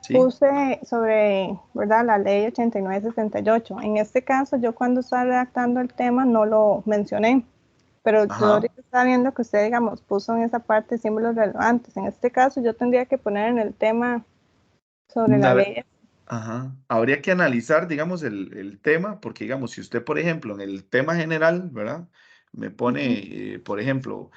Sí. puse sobre, ¿verdad?, la ley 8968. En este caso, yo cuando estaba redactando el tema no lo mencioné, pero yo Ajá. ahorita estaba viendo que usted, digamos, puso en esa parte símbolos relevantes. En este caso, yo tendría que poner en el tema sobre la A ver, ley. ajá. Habría que analizar, digamos, el tema, porque, digamos, si usted, por ejemplo, en el tema general, ¿verdad? Me Ujú. pone, por ejemplo,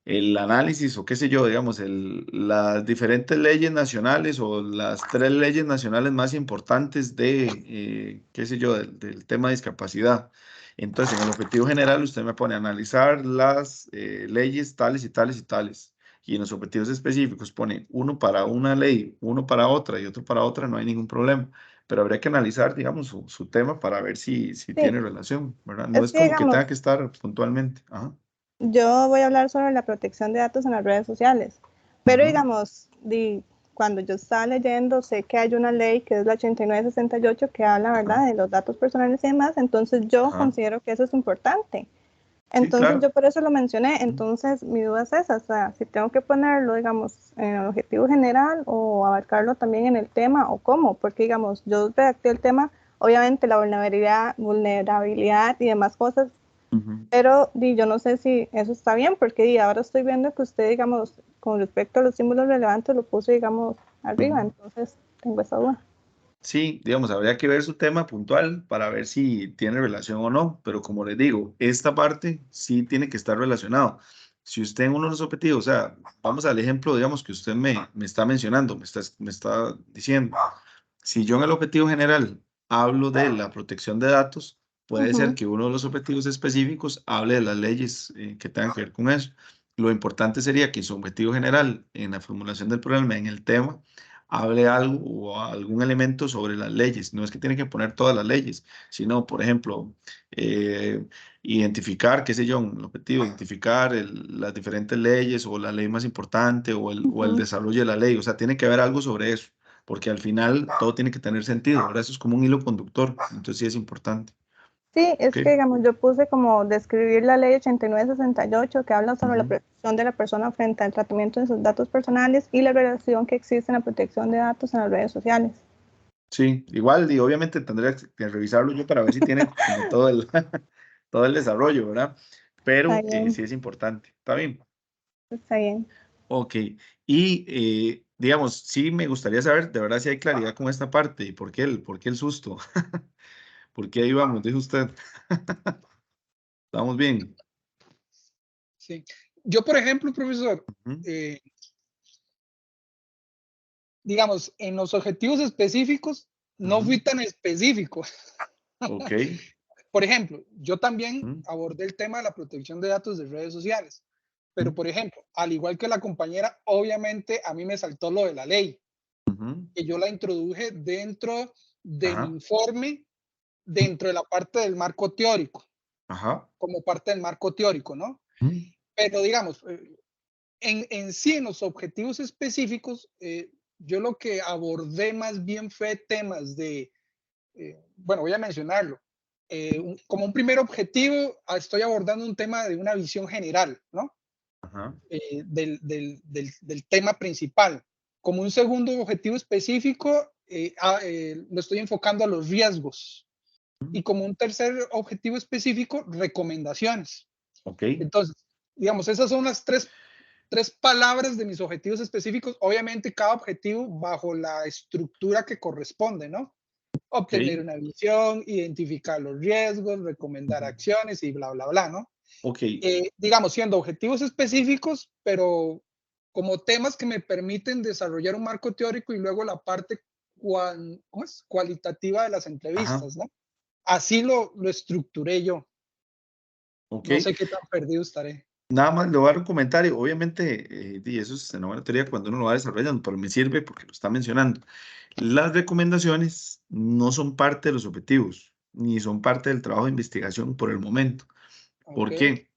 el análisis o qué sé yo, digamos, las diferentes leyes nacionales o las 3 leyes nacionales más importantes de, qué sé yo, del tema de discapacidad. Entonces, en el objetivo general, usted me pone a analizar las leyes tales y tales y tales. Y en los objetivos específicos pone uno para una ley, uno para otra y otro para otra, no hay ningún problema. Pero habría que analizar, digamos, su tema para ver si Sí, tiene relación, ¿verdad? No es es que, como que digamos, tenga que estar puntualmente. Ajá. yo voy a hablar sobre la protección de datos en las redes sociales, pero Ujú. digamos, cuando yo estaba leyendo, sé que hay una ley que es la 8968 que habla, Ajá. ¿verdad?, de los datos personales y demás, entonces yo Ajá. considero que eso es importante. Sí, Entonces claro. yo por eso lo mencioné. Ujú. Entonces mi duda es esa, o sea, si tengo que ponerlo, digamos, en el objetivo general o abarcarlo también en el tema o cómo, porque digamos, yo redacté el tema obviamente la vulnerabilidad y demás cosas, pero yo no sé si eso está bien, porque ahora estoy viendo que usted, digamos, con respecto a los símbolos relevantes, lo puso, digamos, arriba, entonces tengo esa duda. Sí, digamos, habría que ver su tema puntual para ver si tiene relación o no, pero como les digo, esta parte sí tiene que estar relacionado. Si usted en uno de los objetivos, o sea, vamos al ejemplo, digamos, que usted me está mencionando, me está diciendo, si yo en el objetivo general hablo de la protección de datos, puede ser que uno de los objetivos específicos hable de las leyes que tengan que ver con eso. Lo importante sería que su objetivo general en la formulación del problema, en el tema, hable algo o algún elemento sobre las leyes. No es que tiene que poner todas las leyes, sino, por ejemplo, identificar, qué sé yo, el objetivo, identificar las diferentes leyes o la ley más importante o el desarrollo de la ley. O sea, tiene que haber algo sobre eso, porque al final todo tiene que tener sentido. Ahora eso es como un hilo conductor, entonces sí es importante. Sí, es ¿Ok? que, digamos, yo puse como describir la ley 8968 que habla sobre la protección de la persona frente al tratamiento de sus datos personales y la relación que existe en la protección de datos en las redes sociales. Sí, igual, y obviamente tendría que revisarlo yo para ver si tiene como todo el, todo el desarrollo, ¿verdad? Está Pero bien, sí es importante. ¿Está bien? está bien. Ok. Y digamos, sí me gustaría saber de verdad si hay claridad con esta parte y por qué el susto. ¿Por qué ahí vamos? Dijo usted. ¿Estamos bien? Sí. Yo, por ejemplo, profesor, Ujú. digamos, en los objetivos específicos no Ujú. fui tan específico. Ok. Por ejemplo, yo también Ujú. abordé el tema de la protección de datos de redes sociales, pero Ujú. por ejemplo, al igual que la compañera, obviamente a mí me saltó lo de la ley, Ujú. que yo la introduje dentro del Ajá. informe, dentro de la parte del marco teórico, Ajá. como parte del marco teórico, ¿no? Ujú. Pero digamos, en sí, en los objetivos específicos, yo lo que abordé más bien fue temas de, bueno, voy a mencionarlo. Como un primer objetivo, estoy abordando un tema de una visión general, ¿no? Ajá. Del tema principal. Como un segundo objetivo específico, lo estoy enfocando a los riesgos. Ujú. Y como un tercer objetivo específico, recomendaciones. Ok. Entonces, digamos, esas son las tres palabras de mis objetivos específicos. Obviamente, cada objetivo bajo la estructura que corresponde, ¿no? Ok. Obtener una visión, identificar los riesgos, recomendar Ujú. acciones y bla, bla, bla, ¿no? Ok. Digamos, siendo objetivos específicos, pero como temas que me permiten desarrollar un marco teórico y luego la parte ¿cómo es? Cualitativa de las Ajá. entrevistas, ¿no? Así lo estructuré yo. Ok. No sé qué tan perdido estaré. Nada más le voy a dar un comentario. Obviamente, y eso es en una teoría cuando uno lo va desarrollando, pero me sirve porque lo está mencionando. Las recomendaciones no son parte de los objetivos, ni son parte del trabajo de investigación por el momento. Ok, ¿Por qué?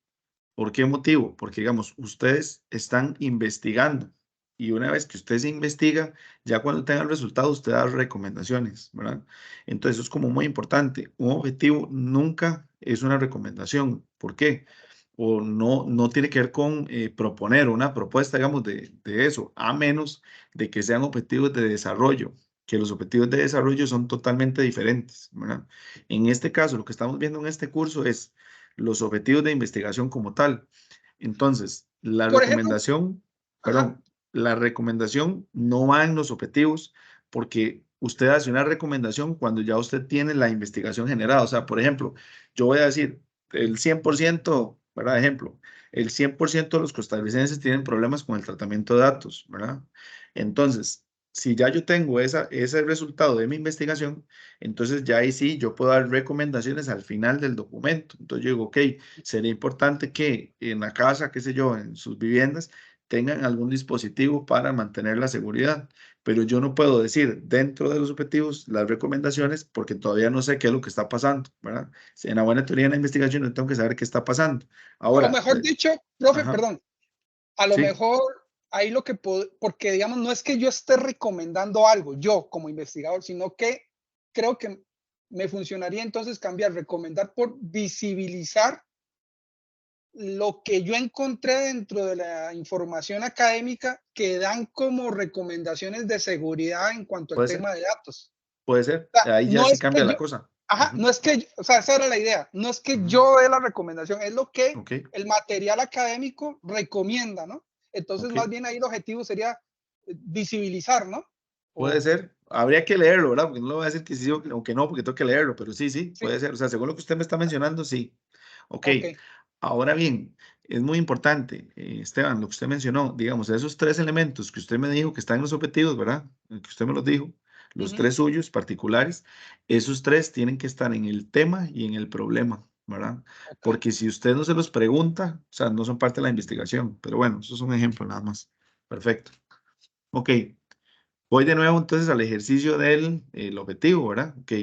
¿Por qué motivo? Porque, digamos, ustedes están investigando y una vez que usted se investiga, ya cuando tenga el resultado, usted da recomendaciones, ¿verdad? Entonces, eso es como muy importante. Un objetivo nunca es una recomendación. ¿Por qué? O no tiene que ver con proponer una propuesta, digamos, de eso, a menos de que sean objetivos de desarrollo, que los objetivos de desarrollo son totalmente diferentes, ¿verdad? En este caso, lo que estamos viendo en este curso es los objetivos de investigación como tal. Entonces, la por ejemplo, recomendación, ajá, perdón, la recomendación no va en los objetivos porque usted hace una recomendación cuando ya usted tiene la investigación generada. O sea, por ejemplo, yo voy a decir, el 100%, ¿verdad? Ejemplo, el 100% de los costarricenses tienen problemas con el tratamiento de datos, ¿verdad? Entonces, si ya yo tengo ese resultado de mi investigación, entonces ya ahí sí yo puedo dar recomendaciones al final del documento. Entonces yo digo, ok, sería importante que en la casa, qué sé yo, en sus viviendas, tengan algún dispositivo para mantener la seguridad. Pero yo no puedo decir dentro de los objetivos las recomendaciones porque todavía no sé qué es lo que está pasando, ¿verdad? Si en la buena teoría de la investigación yo tengo que saber qué está pasando. o Ahora, mejor dicho, profe, ajá, perdón, a lo sí, mejor ahí lo que puedo, porque digamos, no es que yo esté recomendando algo, yo como investigador, sino que creo que me funcionaría entonces cambiar recomendar por visibilizar lo que yo encontré dentro de la información académica que dan como recomendaciones de seguridad en cuanto al puede ser. tema de datos. Puede ser, O sea, ahí ya no sí es cambia que la yo, cosa. ajá, Ujú. no es que, o sea, esa era la idea, no es que Ujú. yo dé la recomendación, es lo que Ok, el material académico recomienda, ¿no? Entonces, ok. más bien ahí el objetivo sería visibilizar, ¿no? Puede O, ser, habría que leerlo, ¿verdad? Porque no le voy a decir que sí o que no, porque tengo que leerlo, pero sí, sí, sí, puede ser. O sea, según lo que usted me está mencionando, sí. Ok, ok, ahora bien, es muy importante, Esteban, lo que usted mencionó, digamos, esos tres elementos que usted me dijo que están en los objetivos, ¿verdad? Que usted me los dijo, los ujú, tres suyos particulares, esos tres tienen que estar en el tema y en el problema, ¿verdad? ok, Porque si usted no se los pregunta, o sea, no son parte de la investigación, pero bueno, eso es un ejemplo nada más. Perfecto. Ok. Voy de nuevo entonces al ejercicio del el objetivo, ¿verdad? Ok.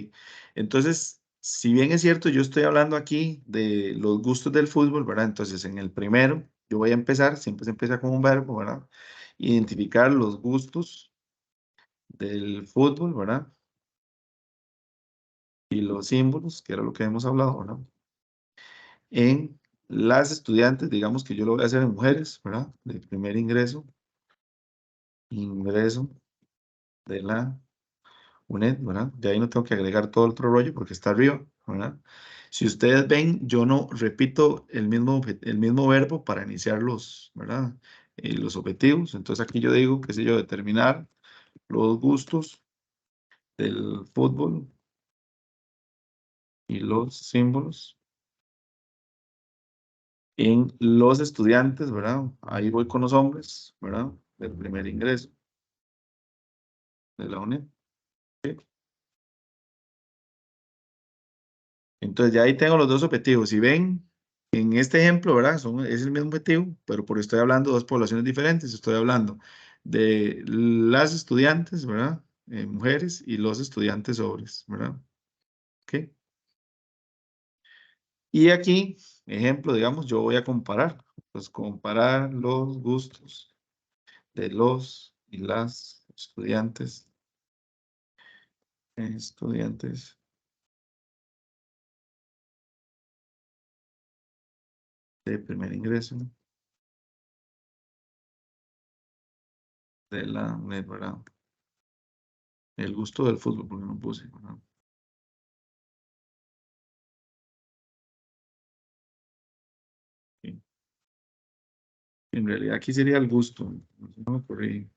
Entonces, si bien es cierto, yo estoy hablando aquí de los gustos del fútbol, ¿verdad? Entonces, en el primero, yo voy a empezar, siempre se empieza con un verbo, ¿verdad? Identificar los gustos del fútbol, ¿verdad? Y los símbolos, que era lo que hemos hablado, ¿verdad? En las estudiantes, digamos que yo lo voy a hacer en mujeres, ¿verdad? De primer ingreso, ingreso de la UNED, ¿verdad? De ahí no tengo que agregar todo el otro rollo porque está arriba, ¿verdad? Si ustedes ven, yo no repito el mismo verbo para iniciar ¿verdad? Los objetivos. Entonces aquí yo digo, qué sé yo, determinar los gustos del fútbol y los símbolos en los estudiantes, ¿verdad? Ahí voy con los hombres, ¿verdad? Del primer ingreso de la UNED. Entonces ya ahí tengo los dos objetivos. Si ven, en este ejemplo, ¿verdad? Es el mismo objetivo, pero por estoy hablando de dos poblaciones diferentes. Estoy hablando de las estudiantes, ¿verdad? Mujeres y los estudiantes hombres, ¿verdad? ¿Ok? Y aquí, ejemplo, digamos, yo voy a comparar. Pues comparar los gustos de los y las estudiantes de primer ingreso de la UNED, ¿verdad? El gusto del fútbol, porque no puse, ¿verdad? Sí. En realidad aquí sería el gusto. No me ocurrí.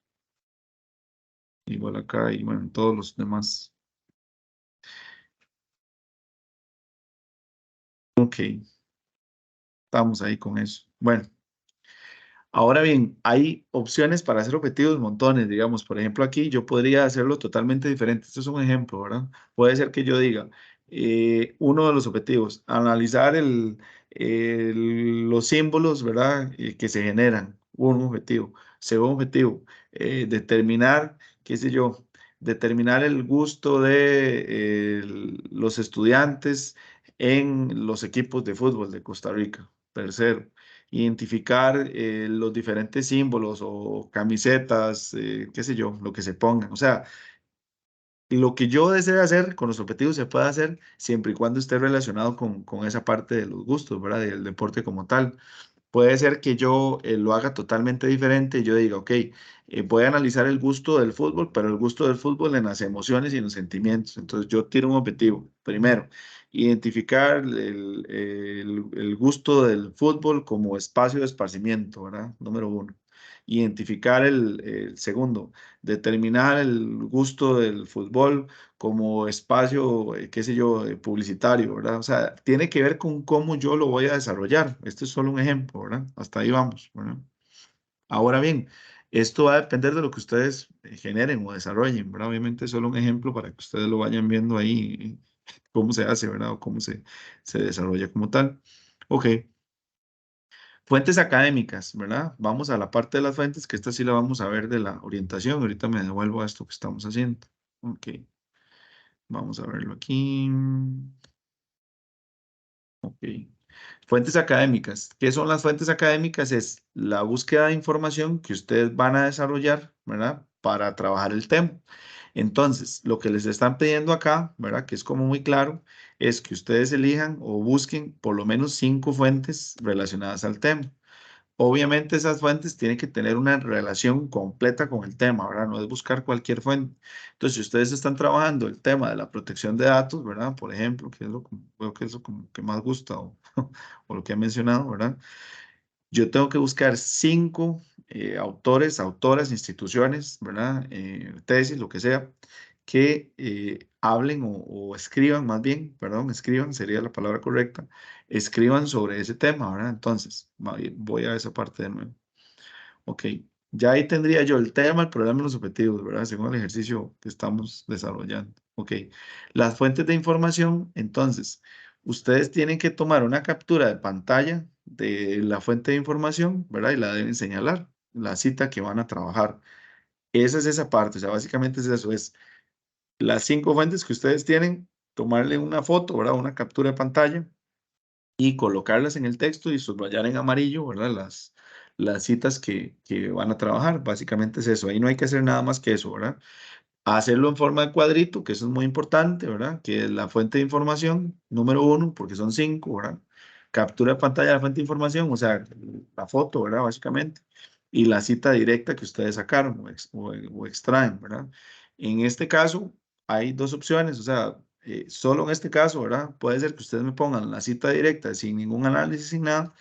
Igual acá y bueno, todos los demás. Ok, estamos ahí con eso. Bueno, ahora bien, hay opciones para hacer objetivos montones, digamos. Por ejemplo, aquí yo podría hacerlo totalmente diferente. Esto es un ejemplo, ¿verdad? Puede ser que yo diga, uno de los objetivos, analizar los símbolos, ¿verdad? Que se generan. Un objetivo. Segundo objetivo, determinar, qué sé yo, determinar el gusto de los estudiantes en los equipos de fútbol de Costa Rica. Tercero, identificar los diferentes símbolos o camisetas, qué sé yo, lo que se pongan. O sea, lo que yo desee hacer con los objetivos se puede hacer siempre y cuando esté relacionado con esa parte de los gustos, ¿verdad? Del deporte como tal. Puede ser que yo lo haga totalmente diferente y yo diga, ok, voy a analizar el gusto del fútbol, pero el gusto del fútbol en las emociones y en los sentimientos. Entonces yo tiro un objetivo. Primero, identificar el gusto del fútbol como espacio de esparcimiento, ¿verdad? Número uno. Identificar el segundo, determinar el gusto del fútbol como espacio, qué sé yo, publicitario, ¿verdad? O sea, tiene que ver con cómo yo lo voy a desarrollar. Este es solo un ejemplo, ¿verdad? Hasta ahí vamos, ¿verdad? Ahora bien, esto va a depender de lo que ustedes generen o desarrollen, ¿verdad? Obviamente es solo un ejemplo para que ustedes lo vayan viendo ahí, cómo se hace, ¿verdad? O cómo se desarrolla como tal. Ok, fuentes académicas, ¿verdad? Vamos a la parte de las fuentes, que esta sí la vamos a ver de la orientación. Ahorita me devuelvo a esto que estamos haciendo. Ok, vamos a verlo aquí. Ok. Fuentes académicas. ¿Qué son las fuentes académicas? Es la búsqueda de información que ustedes van a desarrollar, ¿verdad? Para trabajar el tema. Entonces, lo que les están pidiendo acá, ¿verdad? Que es como muy claro, es que ustedes elijan o busquen por lo menos 5 fuentes relacionadas al tema. Obviamente esas fuentes tienen que tener una relación completa con el tema, ¿verdad? No es buscar cualquier fuente. Entonces, si ustedes están trabajando el tema de la protección de datos, ¿verdad? Por ejemplo, que es lo creo que es lo como que más gusta o lo que he mencionado, ¿verdad? Yo tengo que buscar 5 autores, autoras, instituciones, ¿verdad? Tesis, lo que sea, que hablen o escriban, más bien, perdón, escriban, sería la palabra correcta, escriban sobre ese tema, ¿verdad? Entonces, voy a esa parte de nuevo. Ok, ya ahí tendría yo el tema, el problema y los objetivos, ¿verdad? Según el ejercicio que estamos desarrollando. Ok, las fuentes de información, entonces, ustedes tienen que tomar una captura de pantalla de la fuente de información, ¿verdad? Y la deben señalar, la cita que van a trabajar. Esa es esa parte, o sea, básicamente es eso, es las 5 fuentes que ustedes tienen, tomarle una foto, ¿verdad? Una captura de pantalla y colocarlas en el texto y subrayar en amarillo, ¿verdad? Las citas que van a trabajar. Básicamente es eso. Ahí no hay que hacer nada más que eso, ¿verdad? Hacerlo en forma de cuadrito, que eso es muy importante, ¿verdad? Que es la fuente de información, número 1, porque son 5, ¿verdad? Captura de pantalla de la fuente de información, o sea, la foto, ¿verdad? Básicamente. Y la cita directa que ustedes sacaron o extraen, ¿verdad? En este caso, hay 2 opciones, o sea, solo en este caso, ¿verdad? Puede ser que ustedes me pongan la cita directa sin ningún análisis, sin nada,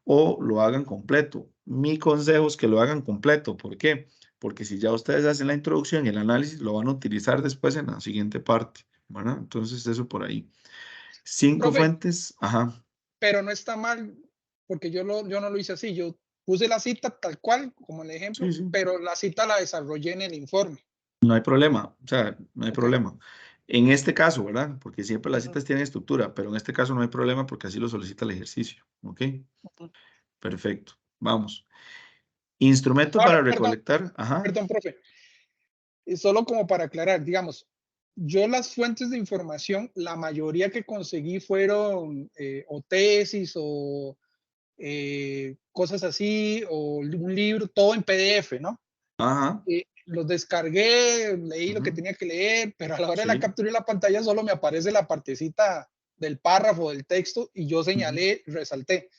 o lo hagan completo. Mi consejo es que lo hagan completo. ¿Por qué? Porque si ya ustedes hacen la introducción y el análisis, lo van a utilizar después en la siguiente parte, ¿verdad? Entonces, eso por ahí. 5 Profe, fuentes, ajá. pero no está mal, porque yo no lo hice así, yo puse la cita tal cual, como el Sí, ejemplo, sí. pero la cita la desarrollé en el informe. No hay problema, o sea, no hay Ok. problema. En este caso, ¿verdad? Porque siempre las Ujú, citas tienen estructura, pero en este caso no hay problema porque así lo solicita el ejercicio, ¿ok? ujú. Perfecto. Vamos. Instrumento Ahora, para perdón, recolectar, ajá, perdón, profe, solo como para aclarar, digamos, yo las fuentes de información, la mayoría que conseguí fueron o tesis o cosas así, o un libro, todo en PDF, ¿no? ajá, Los descargué, leí lo que ujú, tenía que leer, pero a la hora de la sí, captura de la pantalla solo me aparece la partecita del párrafo del texto y yo ujú, señalé, resalté.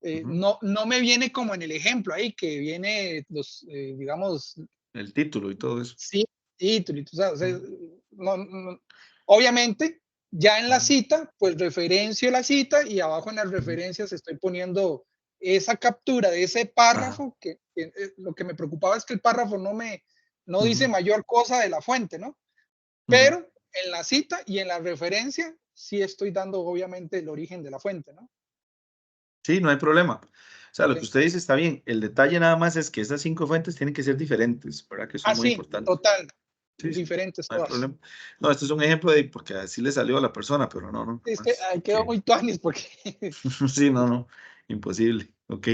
ujú. No me viene como en el ejemplo ahí, que viene los, digamos, El título y todo eso. sí, título, o sea, Ujú, obviamente, ya en la ujú, cita, pues referencio la cita y abajo en las ujú. referencias estoy poniendo esa captura de ese Ajá, párrafo, lo que me preocupaba es que el párrafo no dice ujú, mayor cosa de la fuente, ¿no? ujú. Pero en la cita y en la referencia sí estoy dando obviamente el origen de la fuente, ¿no? Sí, no hay problema. O sea, lo que Ok. usted dice está bien. El detalle nada más es que esas 5 fuentes tienen que ser diferentes, ¿verdad? Que eso es Ah, muy sí, importante. total, Sí, sí, diferentes no hay todas. problema. No, esto es un ejemplo de porque así le salió a la persona, pero no, no, Es no que es ahí quedó que muy tuanis porque sí, no, no, imposible. Ok,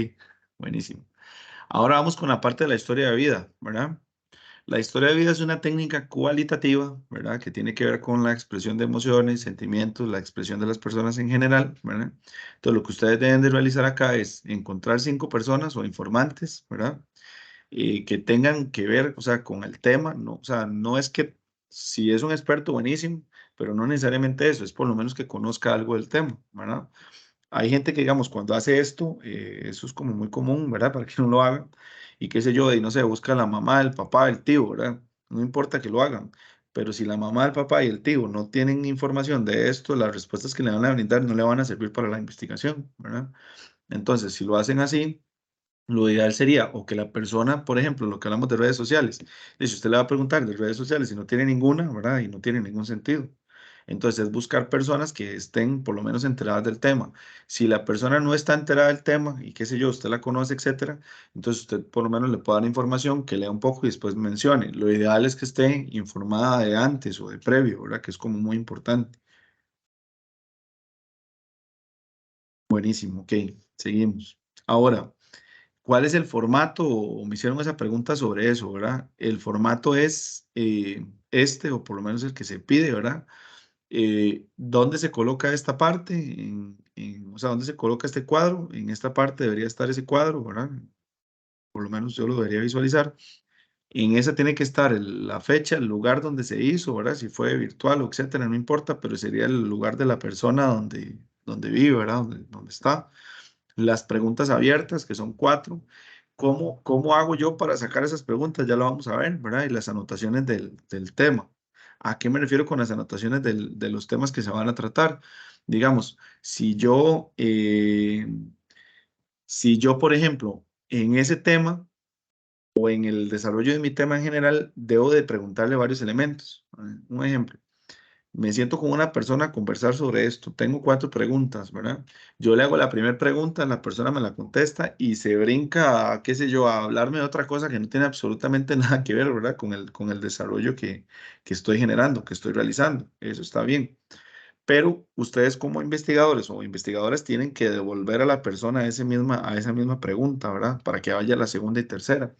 buenísimo. Ahora vamos con la parte de la historia de vida, ¿verdad? La historia de vida es una técnica cualitativa, ¿verdad? Que tiene que ver con la expresión de emociones, sentimientos, la expresión de las personas en general, ¿verdad? Entonces, lo que ustedes deben de realizar acá es encontrar 5 personas o informantes, ¿verdad? Que tengan que ver, o sea, con el tema, ¿no? O sea, no es que si es un experto, buenísimo, pero no necesariamente eso, es por lo menos que conozca algo del tema, ¿verdad? Hay gente que, digamos, cuando hace esto, eso es como muy común, ¿verdad? Para que no lo hagan. Y qué sé yo, y no sé, busca a la mamá, el papá, el tío, ¿verdad? No importa que lo hagan. Pero si la mamá, el papá y el tío no tienen información de esto, las respuestas que le van a brindar no le van a servir para la investigación, ¿verdad? Entonces, si lo hacen así, lo ideal sería o que la persona, por ejemplo, lo que hablamos de redes sociales, y si usted le va a preguntar de redes sociales y no tiene ninguna, ¿verdad? Y no tiene ningún sentido. Entonces, es buscar personas que estén por lo menos enteradas del tema. Si la persona no está enterada del tema y qué sé yo, usted la conoce, etcétera, entonces usted por lo menos le puede dar información que lea un poco y después mencione. Lo ideal es que esté informada de antes o de previo, ¿verdad? Que es como muy importante. Buenísimo, ok, seguimos. Ahora, ¿cuál es el formato? O me hicieron esa pregunta sobre eso, ¿verdad? El formato es este, o por lo menos el que se pide, ¿verdad? ¿Dónde se coloca esta parte? O sea, ¿dónde se coloca este cuadro? En esta parte debería estar ese cuadro, ¿verdad? Por lo menos yo lo debería visualizar. En esa tiene que estar la fecha, el lugar donde se hizo, ¿verdad? Si fue virtual o etcétera, no importa, pero sería el lugar de la persona donde vive, ¿verdad? Donde está. Las preguntas abiertas, que son 4. ¿Cómo hago yo para sacar esas preguntas? Ya lo vamos a ver, ¿verdad? Y las anotaciones del tema. ¿A qué me refiero con las anotaciones de los temas que se van a tratar? Digamos, si yo, por ejemplo, en ese tema o en el desarrollo de mi tema en general, debo de preguntarle varios elementos. Un ejemplo. Me siento con una persona a conversar sobre esto. Tengo 4 preguntas, ¿verdad? Yo le hago la primera pregunta, la persona me la contesta y se brinca, qué sé yo, a hablarme de otra cosa que no tiene absolutamente nada que ver, ¿verdad? Con el desarrollo que estoy generando, que estoy realizando. Eso está bien. Pero ustedes como investigadores o investigadoras tienen que devolver a la persona a esa misma pregunta, ¿verdad? Para que vaya a la segunda y tercera.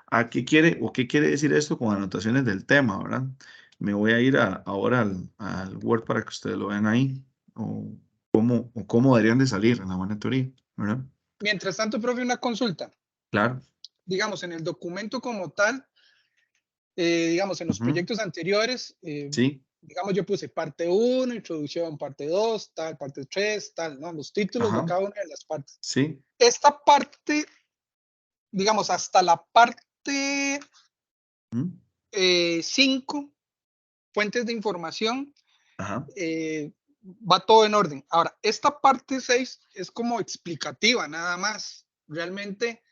¿A qué quiere o qué quiere decir esto con anotaciones del tema, verdad? Me voy a ir ahora al Word para que ustedes lo vean ahí, o cómo deberían de salir en la buena teoría, ¿verdad? Mientras tanto, profe, una consulta. Claro. Digamos, en el documento como tal, digamos, en los Ujú. proyectos anteriores, Sí, digamos, yo puse parte 1, introducción, parte 2, tal, parte 3, tal, ¿no? Los títulos de ajá, cada una de las partes. sí, Esta parte, digamos, hasta la parte ujú, 5, fuentes de información, ajá. va todo en orden. Ahora, esta parte 6 es como explicativa, nada más. Realmente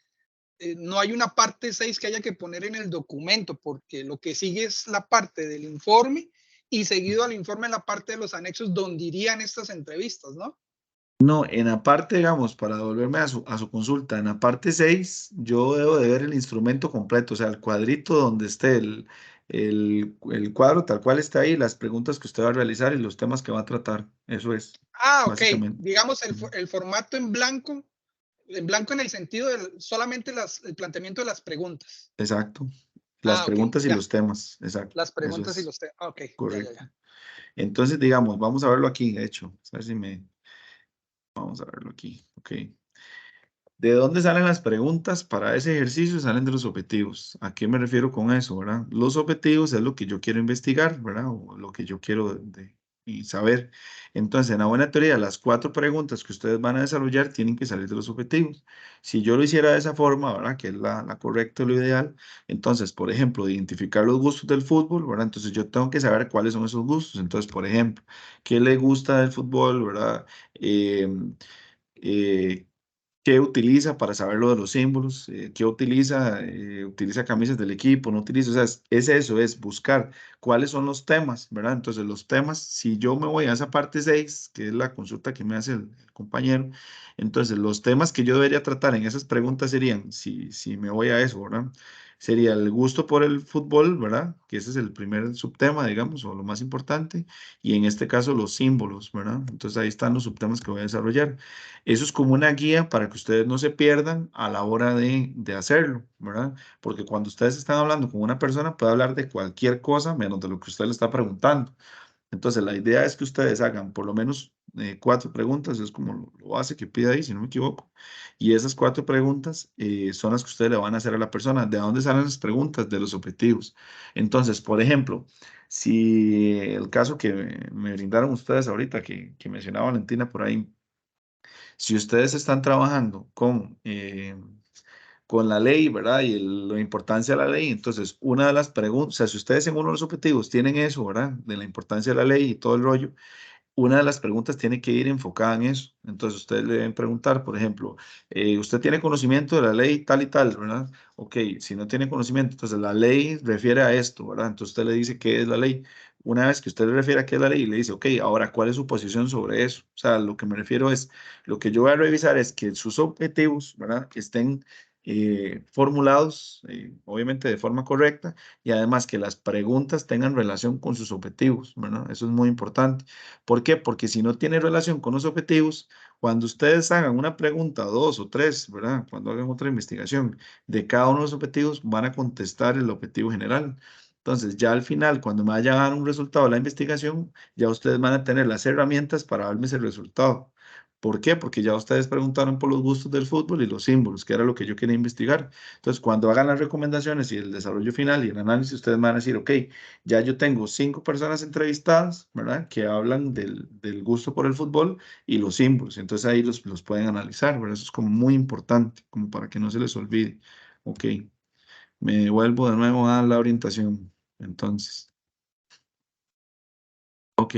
no hay una parte 6 que haya que poner en el documento, porque lo que sigue es la parte del informe y seguido al informe la parte de los anexos donde irían estas entrevistas, ¿no? No, en la parte, digamos, para devolverme a su consulta, en la parte 6 yo debo de ver el instrumento completo, o sea, el cuadrito donde esté el cuadro tal cual está ahí, las preguntas que usted va a realizar y los temas que va a tratar. Eso es, Ah, ok. básicamente. Digamos Ujú. el formato en blanco en el sentido de solamente el planteamiento de las preguntas. Exacto. Las Ah, ok, preguntas y ya. los temas, exacto. Las Eso preguntas y es los temas. Ah, ok, ya, ya, correcto. ya. Entonces, digamos, vamos a verlo aquí, de hecho. A ver si vamos a verlo aquí. Ok. ¿De dónde salen las preguntas para ese ejercicio? Salen de los objetivos. ¿A qué me refiero con eso, verdad? Los objetivos es lo que yo quiero investigar, ¿verdad? O lo que yo quiero y saber. Entonces, en la buena teoría, las 4 preguntas que ustedes van a desarrollar tienen que salir de los objetivos. Si yo lo hiciera de esa forma, ¿verdad? Que es la correcta, lo ideal. Entonces, por ejemplo, identificar los gustos del fútbol, ¿verdad? Entonces, yo tengo que saber cuáles son esos gustos. Entonces, por ejemplo, ¿qué le gusta del fútbol, ¿verdad? Eh, qué utiliza para saber lo de los símbolos, qué utiliza camisas del equipo, no utiliza, o sea, es eso, es buscar cuáles son los temas, ¿verdad? Entonces, los temas, si yo me voy a esa parte 6 que es la consulta que me hace el compañero, entonces los temas que yo debería tratar en esas preguntas serían, si me voy a eso, ¿verdad? Sería el gusto por el fútbol, ¿verdad? Que ese es el primer subtema, digamos, o lo más importante, y en este caso los símbolos, ¿verdad? Entonces ahí están los subtemas que voy a desarrollar. Eso es como una guía para que ustedes no se pierdan a la hora de hacerlo, ¿verdad? Porque cuando ustedes están hablando con una persona, puede hablar de cualquier cosa menos de lo que usted le está preguntando. Entonces, la idea es que ustedes hagan por lo menos 4 preguntas, es como lo base que pide ahí, si no me equivoco. Y esas 4 preguntas son las que ustedes le van a hacer a la persona. ¿De dónde salen las preguntas? De los objetivos. Entonces, por ejemplo, si el caso que me brindaron ustedes ahorita, que mencionaba Valentina por ahí, si ustedes están trabajando con la ley, ¿verdad? Y la importancia de la ley, entonces una de las preguntas, o sea, si ustedes en uno de los objetivos tienen eso, ¿verdad? De la importancia de la ley y todo el rollo, una de las preguntas tiene que ir enfocada en eso. Entonces, ustedes le deben preguntar, por ejemplo, ¿usted tiene conocimiento de la ley tal y tal, verdad? Ok, si no tiene conocimiento, entonces la ley refiere a esto, ¿verdad? Entonces usted le dice qué es la ley. Una vez que usted le refiere a qué es la ley, le dice, ok, ahora, ¿cuál es su posición sobre eso? O sea, lo que me refiero es, lo que yo voy a revisar es que sus objetivos, ¿verdad? Estén formulados, obviamente de forma correcta, y además que las preguntas tengan relación con sus objetivos, ¿verdad? Eso es muy importante. ¿Por qué? Porque si no tiene relación con los objetivos, cuando ustedes hagan una pregunta, 2 o 3, ¿verdad? Cuando hagan otra investigación de cada uno de los objetivos, van a contestar el objetivo general. Entonces, ya al final, cuando me vayan a dar un resultado de la investigación, ya ustedes van a tener las herramientas para darme ese resultado. ¿Por qué? Porque ya ustedes preguntaron por los gustos del fútbol y los símbolos, que era lo que yo quería investigar. Entonces, cuando hagan las recomendaciones y el desarrollo final y el análisis, ustedes me van a decir, ok, ya yo tengo 5 personas entrevistadas, ¿verdad? Que hablan del gusto por el fútbol y los símbolos. Entonces, ahí los pueden analizar, ¿verdad? Eso es como muy importante, como para que no se les olvide. Ok, me vuelvo de nuevo a la orientación. Entonces. Ok,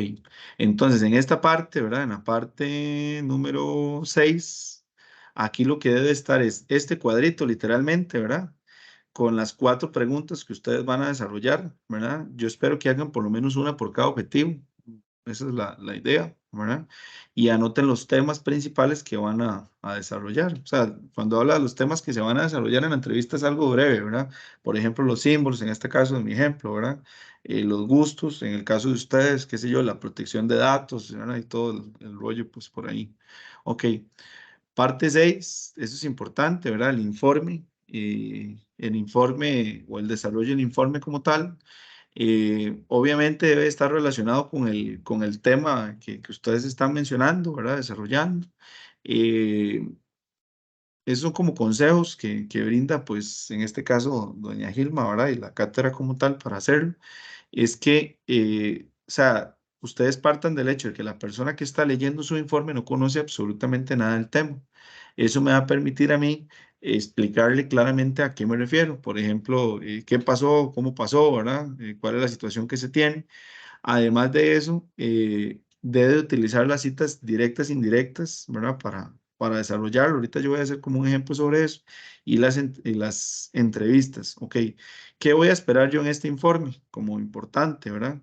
entonces en esta parte, ¿verdad? En la parte número 6, aquí lo que debe estar es este cuadrito literalmente, ¿verdad? Con las 4 preguntas que ustedes van a desarrollar, ¿verdad? Yo espero que hagan por lo menos una por cada objetivo. Esa es la idea, ¿verdad? Y anoten los temas principales que van a desarrollar. O sea, cuando habla de los temas que se van a desarrollar en la entrevista es algo breve, ¿verdad? Por ejemplo, los símbolos, en este caso es mi ejemplo, ¿verdad? Los gustos, en el caso de ustedes, qué sé yo, la protección de datos, ¿verdad? Y todo el rollo, pues por ahí. Ok, parte 6, eso es importante, ¿verdad? El informe o el desarrollo del informe como tal. Obviamente debe estar relacionado con el tema que ustedes están mencionando, ¿verdad? Desarrollando. Eh, Esos son como consejos que brinda, pues, en este caso, doña Gilma, ¿verdad? Y la cátedra como tal para hacerlo. Es que, o sea, ustedes partan del hecho de que la persona que está leyendo su informe no conoce absolutamente nada del tema. Eso me va a permitir a mí explicarle claramente a qué me refiero. Por ejemplo, qué pasó, cómo pasó, ¿verdad? Cuál es la situación que se tiene. Además de eso, debe utilizar las citas directas e indirectas, ¿verdad? Para desarrollarlo. Ahorita yo voy a hacer como un ejemplo sobre eso. Y las entrevistas, ¿ok? ¿Qué voy a esperar yo en este informe? Como importante, ¿verdad?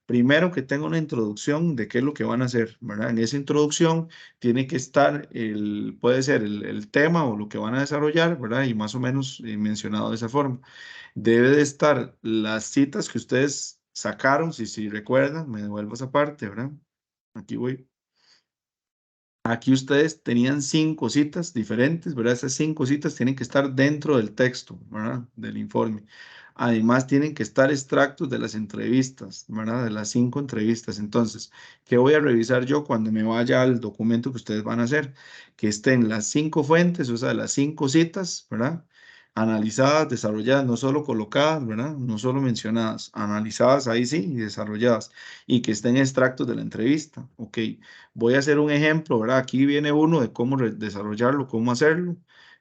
Primero que tenga una introducción de qué es lo que van a hacer, ¿verdad? En esa introducción tiene que estar puede ser el tema o lo que van a desarrollar, ¿verdad? Y más o menos mencionado de esa forma. Debe de estar las citas que ustedes sacaron, si recuerdan, me devuelvo esa parte, ¿verdad? Aquí voy. Aquí ustedes tenían 5 citas diferentes, ¿verdad? Esas 5 citas tienen que estar dentro del texto, ¿verdad? Del informe. Además, tienen que estar extractos de las entrevistas, ¿verdad? De las 5 entrevistas. Entonces, ¿qué voy a revisar yo cuando me vaya al documento que ustedes van a hacer? Que estén las 5 fuentes, o sea, las 5 citas, ¿verdad? Analizadas, desarrolladas, no solo colocadas, ¿verdad? No solo mencionadas, analizadas ahí sí y desarrolladas. Y que estén extractos de la entrevista, ¿ok? Voy a hacer un ejemplo, ¿verdad? Aquí viene uno de cómo desarrollarlo, cómo hacerlo,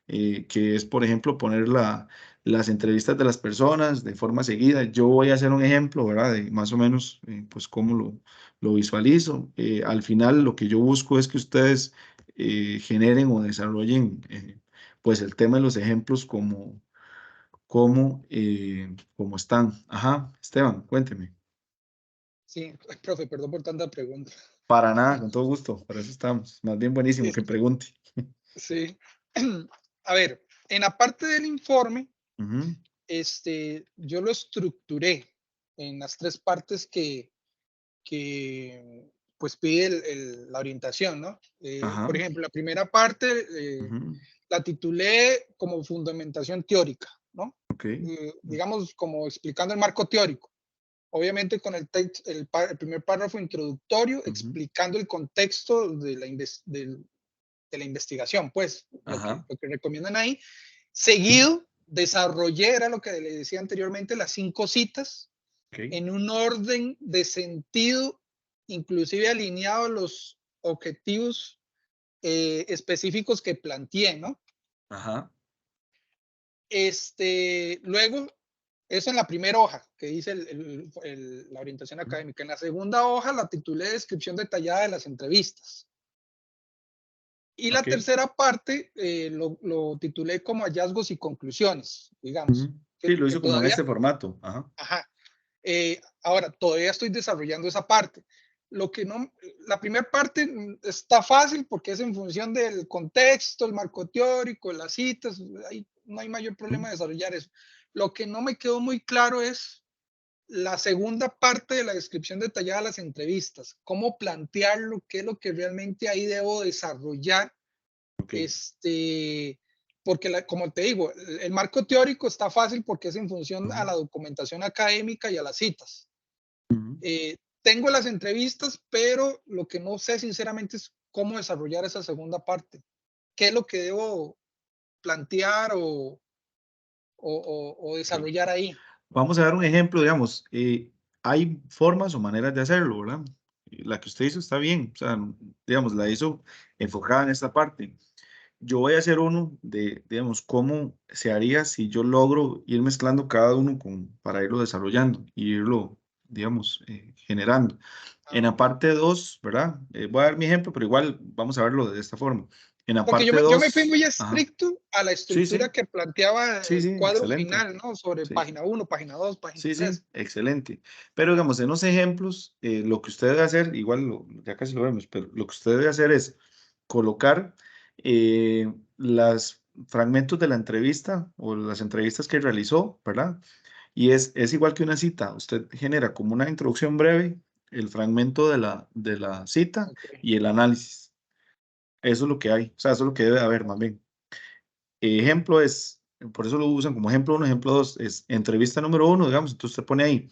que es, por ejemplo, poner las entrevistas de las personas de forma seguida. Yo voy a hacer un ejemplo, ¿verdad? De más o menos, pues, cómo lo visualizo. Al final, lo que yo busco es que ustedes generen o desarrollen, pues, el tema de los ejemplos como están. Ajá, Esteban, cuénteme. Sí, profe, perdón por tanta pregunta. Para nada, con todo gusto, para eso estamos. Más bien buenísimo que pregunte. Sí. A ver, en la parte del informe, Ujú, yo lo estructuré en las 3 partes que pues pide la orientación, ¿no? Por ajá, ejemplo, la primera parte ujú, la titulé como fundamentación teórica, ¿no? ok, Digamos, como explicando el marco teórico. Obviamente con el primer párrafo introductorio ujú, explicando el contexto de la investigación, pues, ajá, lo que recomiendan ahí. Seguido, desarrollé, era lo que le decía anteriormente, las 5 citas ok, en un orden de sentido, inclusive alineado a los objetivos específicos que planteé, ¿no? ajá, Luego, eso en la primera hoja que dice la orientación ujú, académica. En la segunda hoja la titulé Descripción detallada de las entrevistas. Y la ok, tercera parte lo titulé como hallazgos y conclusiones, digamos, ujú. Sí, lo que hizo como en todavía, este formato, ajá, ajá, ahora todavía estoy desarrollando esa parte. Lo que no, la primera parte está fácil porque es en función del contexto, el marco teórico, las citas, ahí no hay mayor ujú, problema de desarrollar eso. Lo que no me quedó muy claro es la segunda parte de la descripción detallada de las entrevistas, cómo plantearlo, qué es lo que realmente ahí debo desarrollar, ok, porque como te digo, el marco teórico está fácil porque es en función ujú, a la documentación académica y a las citas. ujú, Tengo las entrevistas, pero lo que no sé sinceramente es cómo desarrollar esa segunda parte. ¿Qué es lo que debo plantear o desarrollar ahí? Vamos a dar un ejemplo, digamos, hay formas o maneras de hacerlo, ¿verdad? La que usted hizo está bien, o sea, digamos, la hizo enfocada en esta parte. Yo voy a hacer uno de, digamos, cómo se haría si yo logro ir mezclando cada uno para irlo desarrollando y irlo, digamos, generando. En la Ok. parte 2, ¿verdad? Voy a dar mi ejemplo, pero igual vamos a verlo de esta forma. En la Porque parte yo me fui 2, muy ajá, estricto a la sí, estructura sí, que planteaba sí, sí, el cuadro excelente. final, ¿no? Sobre Sí. página 1, página 2, página Sí, 3. sí, excelente. Pero digamos, en los ejemplos, lo que usted debe hacer, igual ya casi lo vemos, pero lo que usted debe hacer es colocar los fragmentos de la entrevista o las entrevistas que realizó, ¿verdad? Y es igual que una cita. Usted genera como una introducción breve, el fragmento de la cita Okay. y el análisis. Eso es lo que hay, o sea, eso es lo que debe haber más bien. Ejemplo es, por eso lo usan como ejemplo 1, ejemplo 2, es entrevista número 1, digamos, entonces usted pone ahí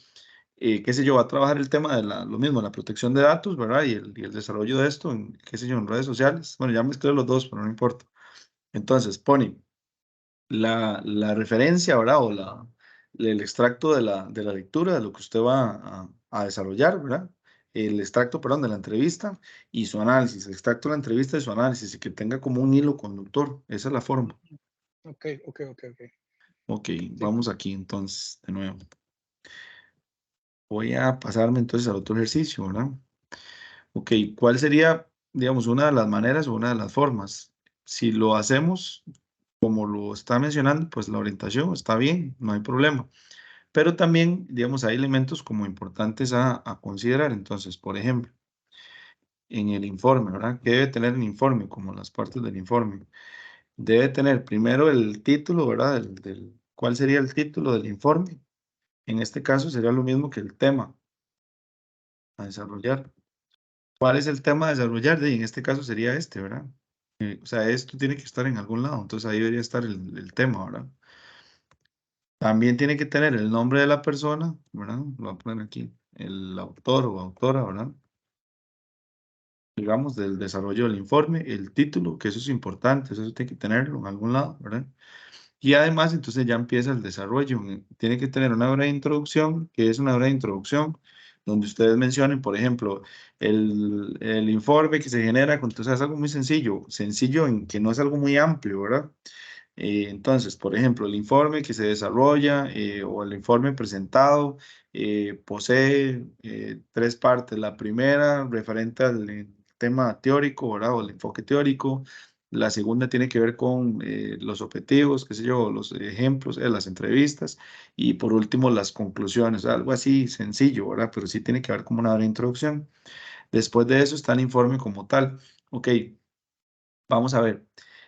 qué sé yo, va a trabajar el tema de lo mismo, la protección de datos, ¿verdad? Y el desarrollo de esto, en, qué sé yo, en redes sociales. Bueno, ya mezclé los dos, pero no importa. Entonces, pone la referencia, ¿verdad? O el extracto de la lectura de lo que usted va a desarrollar, ¿verdad? El extracto, perdón, de la entrevista y su análisis, el extracto de la entrevista y su análisis, y que tenga como un hilo conductor. Esa es la forma. Ok. Ok, Sí. vamos aquí entonces, de nuevo. Voy a pasarme entonces al otro ejercicio, ¿verdad? Ok, ¿cuál sería, digamos, una de las maneras o una de las formas? Si lo hacemos como lo está mencionando, pues la orientación está bien, no hay problema. Pero también, digamos, hay elementos como importantes a considerar. Entonces, por ejemplo, en el informe, ¿verdad? ¿Qué debe tener el informe? Como las partes del informe. Debe tener primero el título, ¿verdad? ¿Cuál sería el título del informe? En este caso sería lo mismo que el tema a desarrollar. ¿Cuál es el tema a desarrollar? Y en este caso sería este, ¿verdad? O sea, esto tiene que estar en algún lado, entonces ahí debería estar el tema, ¿verdad? También tiene que tener el nombre de la persona, ¿verdad? Lo voy a poner aquí, el autor o autora, ¿verdad? Digamos, del desarrollo del informe, el título, que eso es importante, eso tiene que tenerlo en algún lado, ¿verdad? Y además, entonces ya empieza el desarrollo. Tiene que tener una breve introducción, que es una breve introducción, donde ustedes mencionen, por ejemplo, el informe que se genera, entonces es algo muy sencillo, sencillo en que no es algo muy amplio, ¿verdad? Entonces, por ejemplo, el informe que se desarrolla o el informe presentado posee tres partes. La primera, referente al tema teórico, ¿verdad? O el enfoque teórico. La segunda tiene que ver con los objetivos, qué sé yo, los ejemplos, las entrevistas. Y por último, las conclusiones, algo así sencillo, ¿verdad? Pero sí tiene que haber como una breve introducción. Después de eso está el informe como tal. Ok, vamos a ver.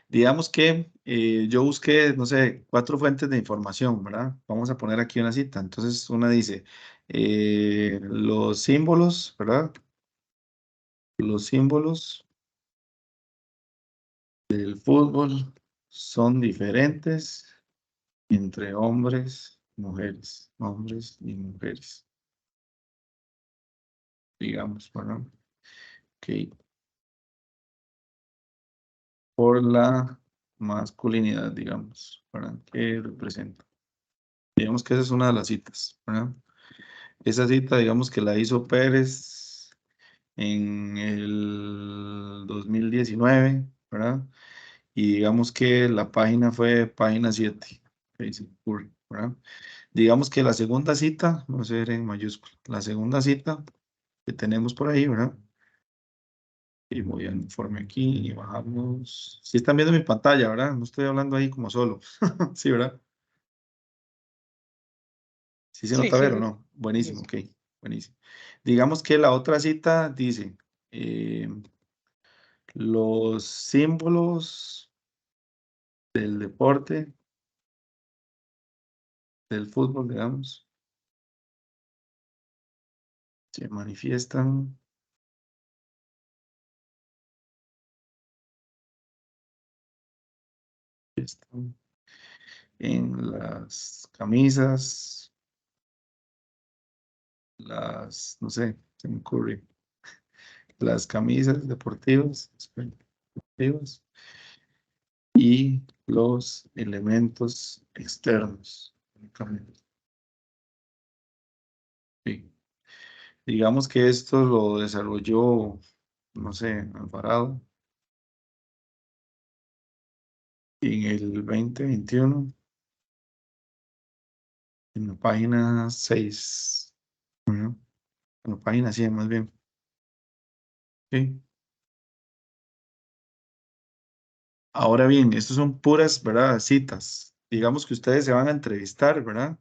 Digamos que yo busqué, no sé, 4 fuentes de información, ¿verdad? Vamos a poner aquí una cita. Entonces, una dice, los símbolos, ¿verdad? Los símbolos del fútbol son diferentes entre hombres y mujeres, digamos, ¿verdad? Ok, por la masculinidad, digamos, ¿verdad? Que representa. Digamos que esa es una de las citas, ¿verdad? Esa cita, digamos que la hizo Pérez en el 2019, ¿verdad? Y digamos que la página fue página 7, Facebook Curry, ¿verdad? Digamos que la segunda cita, vamos a ver en mayúscula, la segunda cita que tenemos por ahí, ¿verdad? Y voy al informe aquí y bajamos. Si están viendo mi pantalla, ¿verdad? No estoy hablando ahí como solo. Sí, ¿verdad? ¿Sí se Sí, nota ver sí, o sí. no? Sí, Buenísimo, sí. ok, buenísimo. Digamos que la otra cita dice, eh, los símbolos del deporte, del fútbol, digamos, se manifiestan en las camisas, no sé, se me ocurre, las camisas deportivas y los elementos externos únicamente. Sí. Digamos que esto lo desarrolló, no sé, Alvarado en el 2021, en la página 6, ¿no? En la página 100 más bien. Sí. Ahora bien, estos son puras, ¿verdad? Citas. Digamos que ustedes se van a entrevistar, ¿verdad?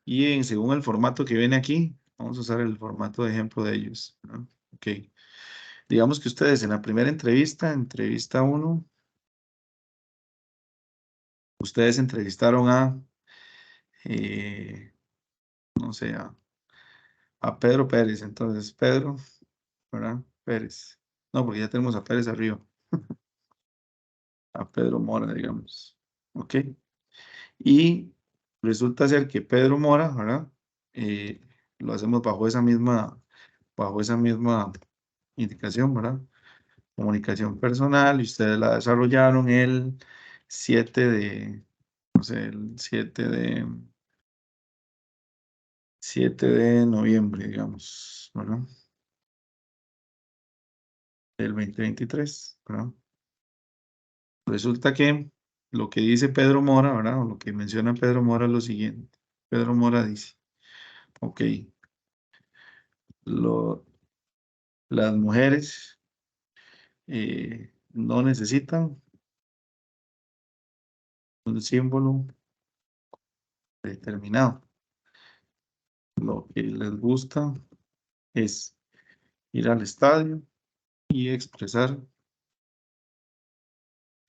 Y según el formato que viene aquí, vamos a usar el formato de ejemplo de ellos, ¿verdad? Ok. Digamos que ustedes en la primera entrevista, entrevista 1, ustedes entrevistaron eh, no sé, a Pedro Pérez. Entonces, Pedro, ¿verdad? Pérez. No, porque ya tenemos a Pérez arriba. A Pedro Mora, digamos. Ok. Y resulta ser que Pedro Mora, ¿verdad? Eh, lo hacemos bajo esa misma indicación, ¿verdad? Comunicación personal, y ustedes la desarrollaron el 7 de, no sé, el 7 de noviembre, digamos, ¿verdad? Del 2023, ¿verdad? Resulta que lo que dice Pedro Mora, ¿verdad? O lo que menciona Pedro Mora es lo siguiente. Pedro Mora dice, ok, las mujeres no necesitan un símbolo determinado. Lo que les gusta es ir al estadio y expresar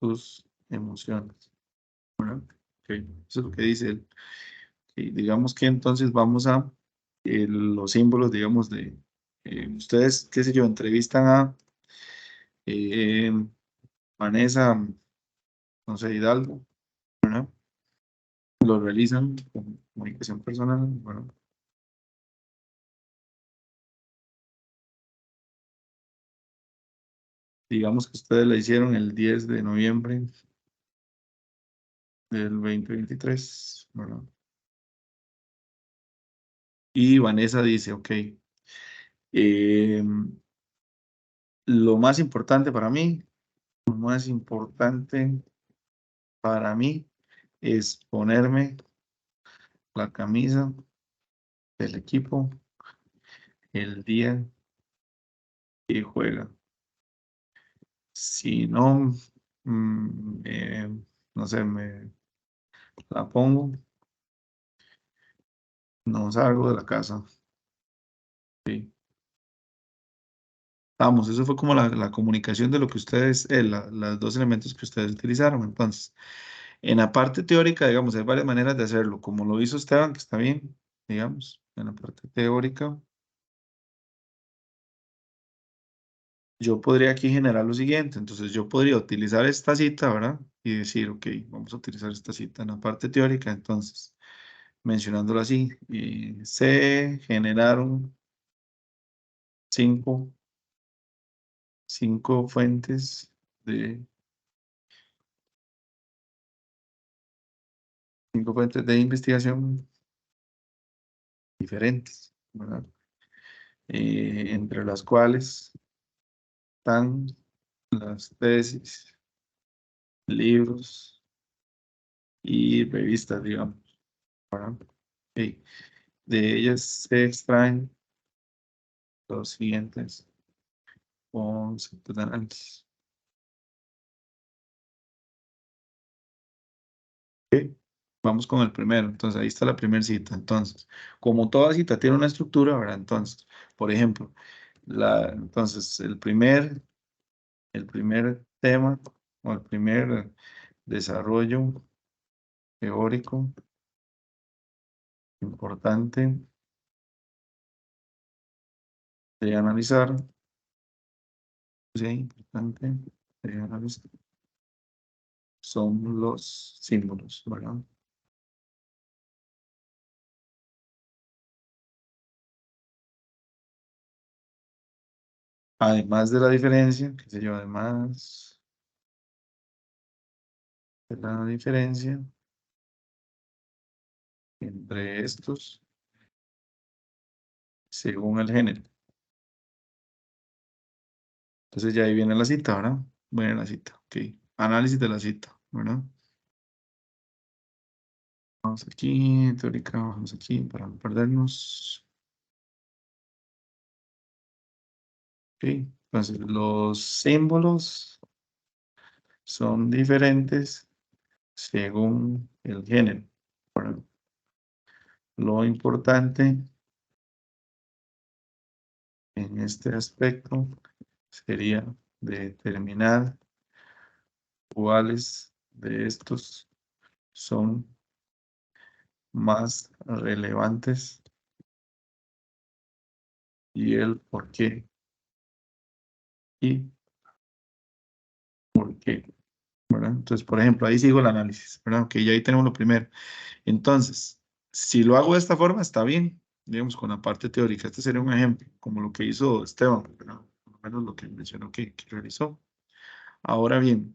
sus emociones, ¿verdad? Ok, eso es lo que dice él. Y digamos que entonces vamos a los símbolos, digamos, de ustedes, qué sé yo, entrevistan a eh, Vanessa, no sé, Hidalgo, ¿verdad? Lo realizan con comunicación personal, bueno, digamos que ustedes la hicieron el 10 de noviembre del 2023, ¿verdad? Y Vanessa dice, ok, eh, lo más importante para mí, lo más importante para mí es ponerme la camisa del equipo el día que juega. Si no, no sé, me la pongo, no salgo de la casa. Sí. Vamos, eso fue como la comunicación de lo que ustedes, los dos elementos que ustedes utilizaron. Entonces, en la parte teórica, digamos, hay varias maneras de hacerlo, como lo hizo Esteban, que está bien, digamos, en la parte teórica. Yo podría aquí generar lo siguiente, entonces yo podría utilizar esta cita, ¿verdad? Y decir, ok, vamos a utilizar esta cita en la parte teórica, entonces, mencionándolo así, se generaron cinco, cinco fuentes de, cinco fuentes de investigación diferentes, ¿verdad? Entre las cuales están las tesis, libros y revistas, digamos, ¿verdad? Ok. De ellas se extraen los siguientes conceptos de análisis. Ok. Vamos con el primero. Entonces, ahí está la primera cita. Entonces, como toda cita tiene una estructura, ¿verdad? Entonces, por ejemplo, entonces, el primer tema o el primer desarrollo teórico importante de analizar, sí, importante de analizar, son los símbolos, ¿verdad? Además de la diferencia, qué sé yo, además de la diferencia entre estos según el género. Entonces ya ahí viene la cita, ¿verdad? Viene la cita, ok. Análisis de la cita, ¿verdad? Vamos aquí, teórica, vamos aquí para no perdernos. Ok, entonces los símbolos son diferentes según el género, ¿verdad? Lo importante en este aspecto sería determinar cuáles de estos son más relevantes y el por qué. Y por qué, ¿verdad? Entonces, por ejemplo, ahí sigo el análisis, ¿verdad? Ok, ya ahí tenemos lo primero. Entonces, si lo hago de esta forma, está bien, digamos, con la parte teórica. Este sería un ejemplo, como lo que hizo Esteban, ¿verdad? Por lo menos lo que mencionó que realizó. Ahora bien,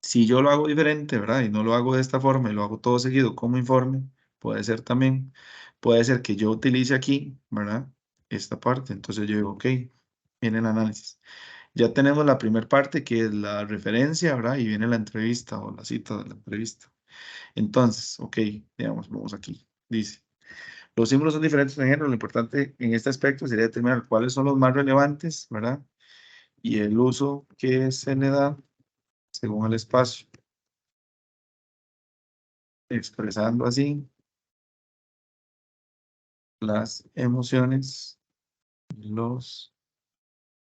si yo lo hago diferente, ¿verdad? Y no lo hago de esta forma y lo hago todo seguido como informe, puede ser también, puede ser que yo utilice aquí, ¿verdad? Esta parte. Entonces yo digo, ok, viene el análisis. Ya tenemos la primera parte que es la referencia, ¿verdad? Y viene la entrevista o la cita de la entrevista. Entonces, ok, digamos, vamos aquí. Dice, los símbolos son diferentes en género. Lo importante en este aspecto sería determinar cuáles son los más relevantes, ¿verdad? Y el uso que se le da según el espacio. Expresando así las emociones y los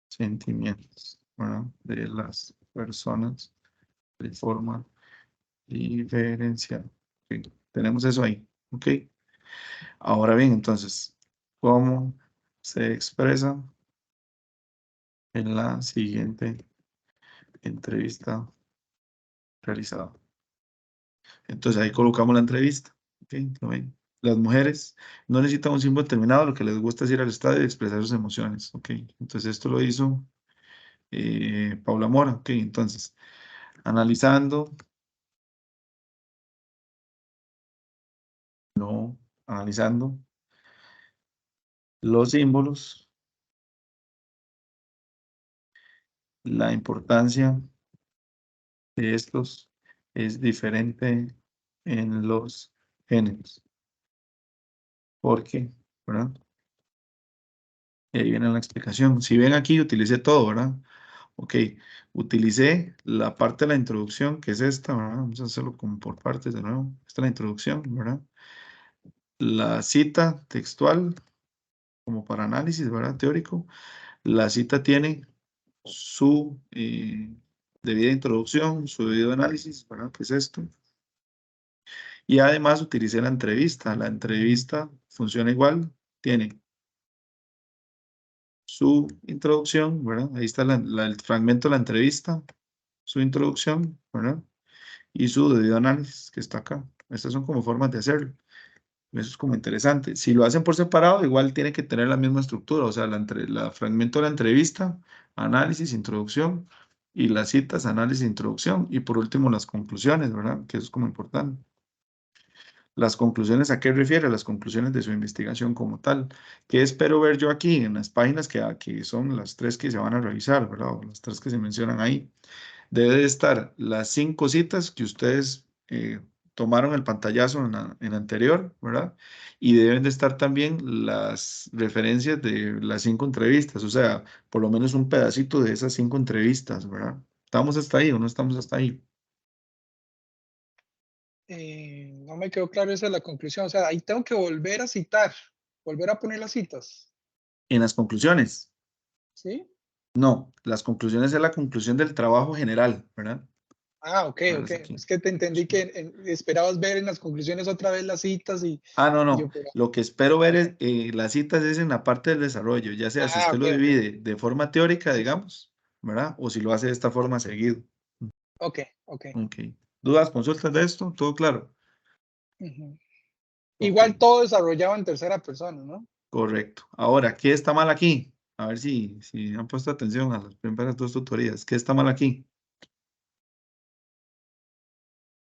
sentimientos, ¿verdad? De las personas de forma diferenciada. Ok, tenemos eso ahí, ¿ok? Ahora bien, entonces, ¿cómo se expresa en la siguiente entrevista realizada? Entonces ahí colocamos la entrevista. ¿Ok? ¿Lo ven? Las mujeres no necesitan un símbolo determinado, lo que les gusta es ir al estadio y expresar sus emociones. ¿Ok? Entonces esto lo hizo Paula Mora. ¿Ok? Entonces, analizando, no, analizando los símbolos, la importancia de estos es diferente en los géneros. ¿Por qué? ¿Verdad? Y ahí viene la explicación. Si ven aquí, utilicé todo, ¿verdad? Ok, utilicé la parte de la introducción, que es esta, ¿verdad? Vamos a hacerlo como por partes de nuevo. Esta es la introducción, ¿verdad? La cita textual, como para análisis, ¿verdad? Teórico. La cita tiene su debida introducción, su debido análisis, ¿verdad? ¿Qué es esto? Y además utilicé la entrevista. La entrevista funciona igual, tiene su introducción, ¿verdad? Ahí está el fragmento de la entrevista, su introducción, ¿verdad? Y su debido análisis, que está acá. Estas son como formas de hacerlo. Eso es como interesante. Si lo hacen por separado, igual tiene que tener la misma estructura, o sea, la fragmento de la entrevista, análisis, introducción, y las citas, análisis, introducción, y por último las conclusiones, ¿verdad? Que eso es como importante. Las conclusiones, ¿a qué refiere? Las conclusiones de su investigación como tal. ¿Qué espero ver yo aquí en las páginas que son las tres que se van a revisar, ¿verdad? O las tres que se mencionan ahí. Debe de estar las 5 citas que ustedes tomaron el pantallazo en la anterior, ¿verdad? Y deben de estar también las referencias de las 5 entrevistas, o sea, por lo menos un pedacito de esas 5 entrevistas, ¿verdad? ¿Estamos hasta ahí o no estamos hasta ahí? No me quedó claro esa es la conclusión. O sea, ahí tengo que volver a citar, volver a poner las citas. En las conclusiones. ¿Sí? No, las conclusiones es la conclusión del trabajo general, ¿verdad? Ah, ok, ok. Verlas aquí. Es que te entendí que esperabas ver en las conclusiones otra vez las citas Ah, no, y yo, no. pero, Lo que espero ver ok. es las citas es en la parte del desarrollo, ya sea si Ah, usted ok, lo ok. divide de forma teórica, Sí, sí. digamos, ¿verdad? O si lo hace de esta forma seguido. Ok, ok. Ok. ¿Dudas, consultas de esto? ¿Todo claro? Ujú. Ok, Igual todo desarrollado en tercera persona, ¿no? correcto. Ahora, ¿qué está mal aquí? A ver si han puesto atención a las primeras dos tutorías. ¿Qué está mal aquí?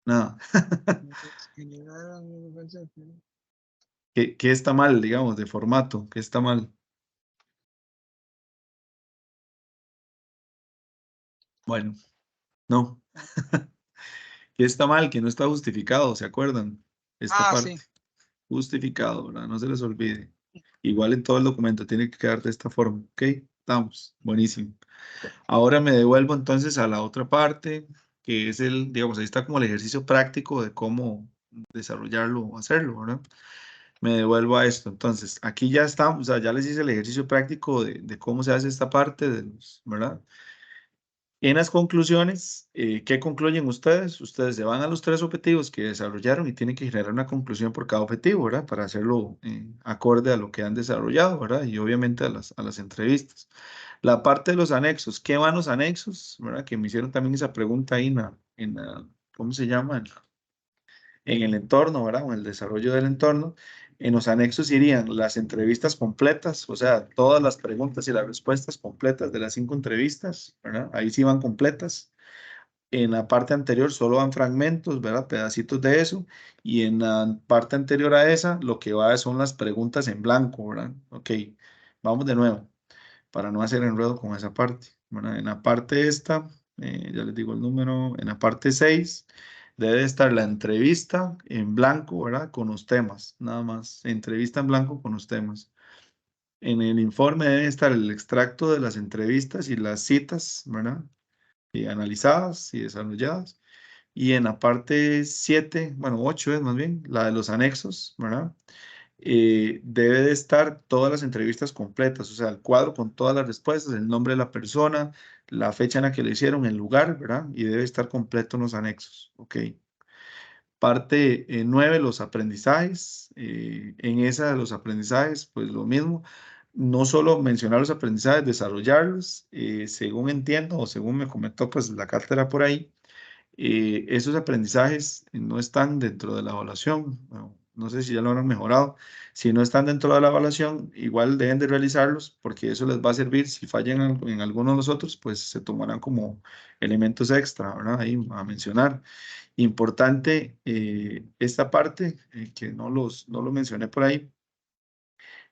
Nada. ¿Qué está mal, digamos, de formato? ¿Qué está mal? Bueno, no. ¿Qué está mal? Que no está justificado, ¿se acuerdan? Esta Ah, parte. sí. Justificado, ¿verdad? No se les olvide. Igual en todo el documento tiene que quedar de esta forma, ¿ok? Estamos, buenísimo. Ahora me devuelvo entonces a la otra parte, que es digamos, ahí está como el ejercicio práctico de cómo desarrollarlo o hacerlo, ¿verdad? Me devuelvo a esto. Entonces, aquí ya estamos, o sea, ya les hice el ejercicio práctico de cómo se hace esta parte, ¿verdad? En las conclusiones, ¿qué concluyen ustedes? Ustedes se van a los tres objetivos que desarrollaron y tienen que generar una conclusión por cada objetivo, ¿verdad? Para hacerlo acorde a lo que han desarrollado, ¿verdad? Y obviamente a las entrevistas. La parte de los anexos, ¿qué van los anexos? ¿Verdad? Que me hicieron también esa pregunta ahí ¿cómo se llama? En el entorno, ¿verdad? O en el desarrollo del entorno. En los anexos irían las entrevistas completas, o sea, todas las preguntas y las respuestas completas de las 5 entrevistas, ¿verdad? Ahí sí van completas. En la parte anterior solo van fragmentos, ¿verdad? Pedacitos de eso. Y en la parte anterior a esa, lo que va son las preguntas en blanco, ¿verdad? Ok, vamos de nuevo, para no hacer enredo con esa parte, ¿verdad? En la parte esta, ya les digo el número, en la parte 6 debe estar la entrevista en blanco, ¿verdad? Con los temas, nada más. Entrevista en blanco con los temas. En el informe debe estar el extracto de las entrevistas y las citas, ¿verdad? Y analizadas y desarrolladas. Y en la parte 7, bueno, 8 es más bien, la de los anexos, ¿verdad? Debe de estar todas las entrevistas completas, o sea, el cuadro con todas las respuestas, el nombre de la persona, la fecha en la que lo hicieron, el lugar, ¿verdad? Y debe estar completo en los anexos, ¿ok? Parte 9, los aprendizajes. En esa de los aprendizajes, pues lo mismo. No solo mencionar los aprendizajes, desarrollarlos, según entiendo o según me comentó, pues la cátedra por ahí. Esos aprendizajes no están dentro de la evaluación. Bueno, no sé si ya lo han mejorado. Si no están dentro de la evaluación, igual deben de realizarlos porque eso les va a servir. Si fallan en alguno de los otros, pues se tomarán como elementos extra, ¿verdad? Ahí a mencionar. Importante esta parte, que no lo mencioné por ahí.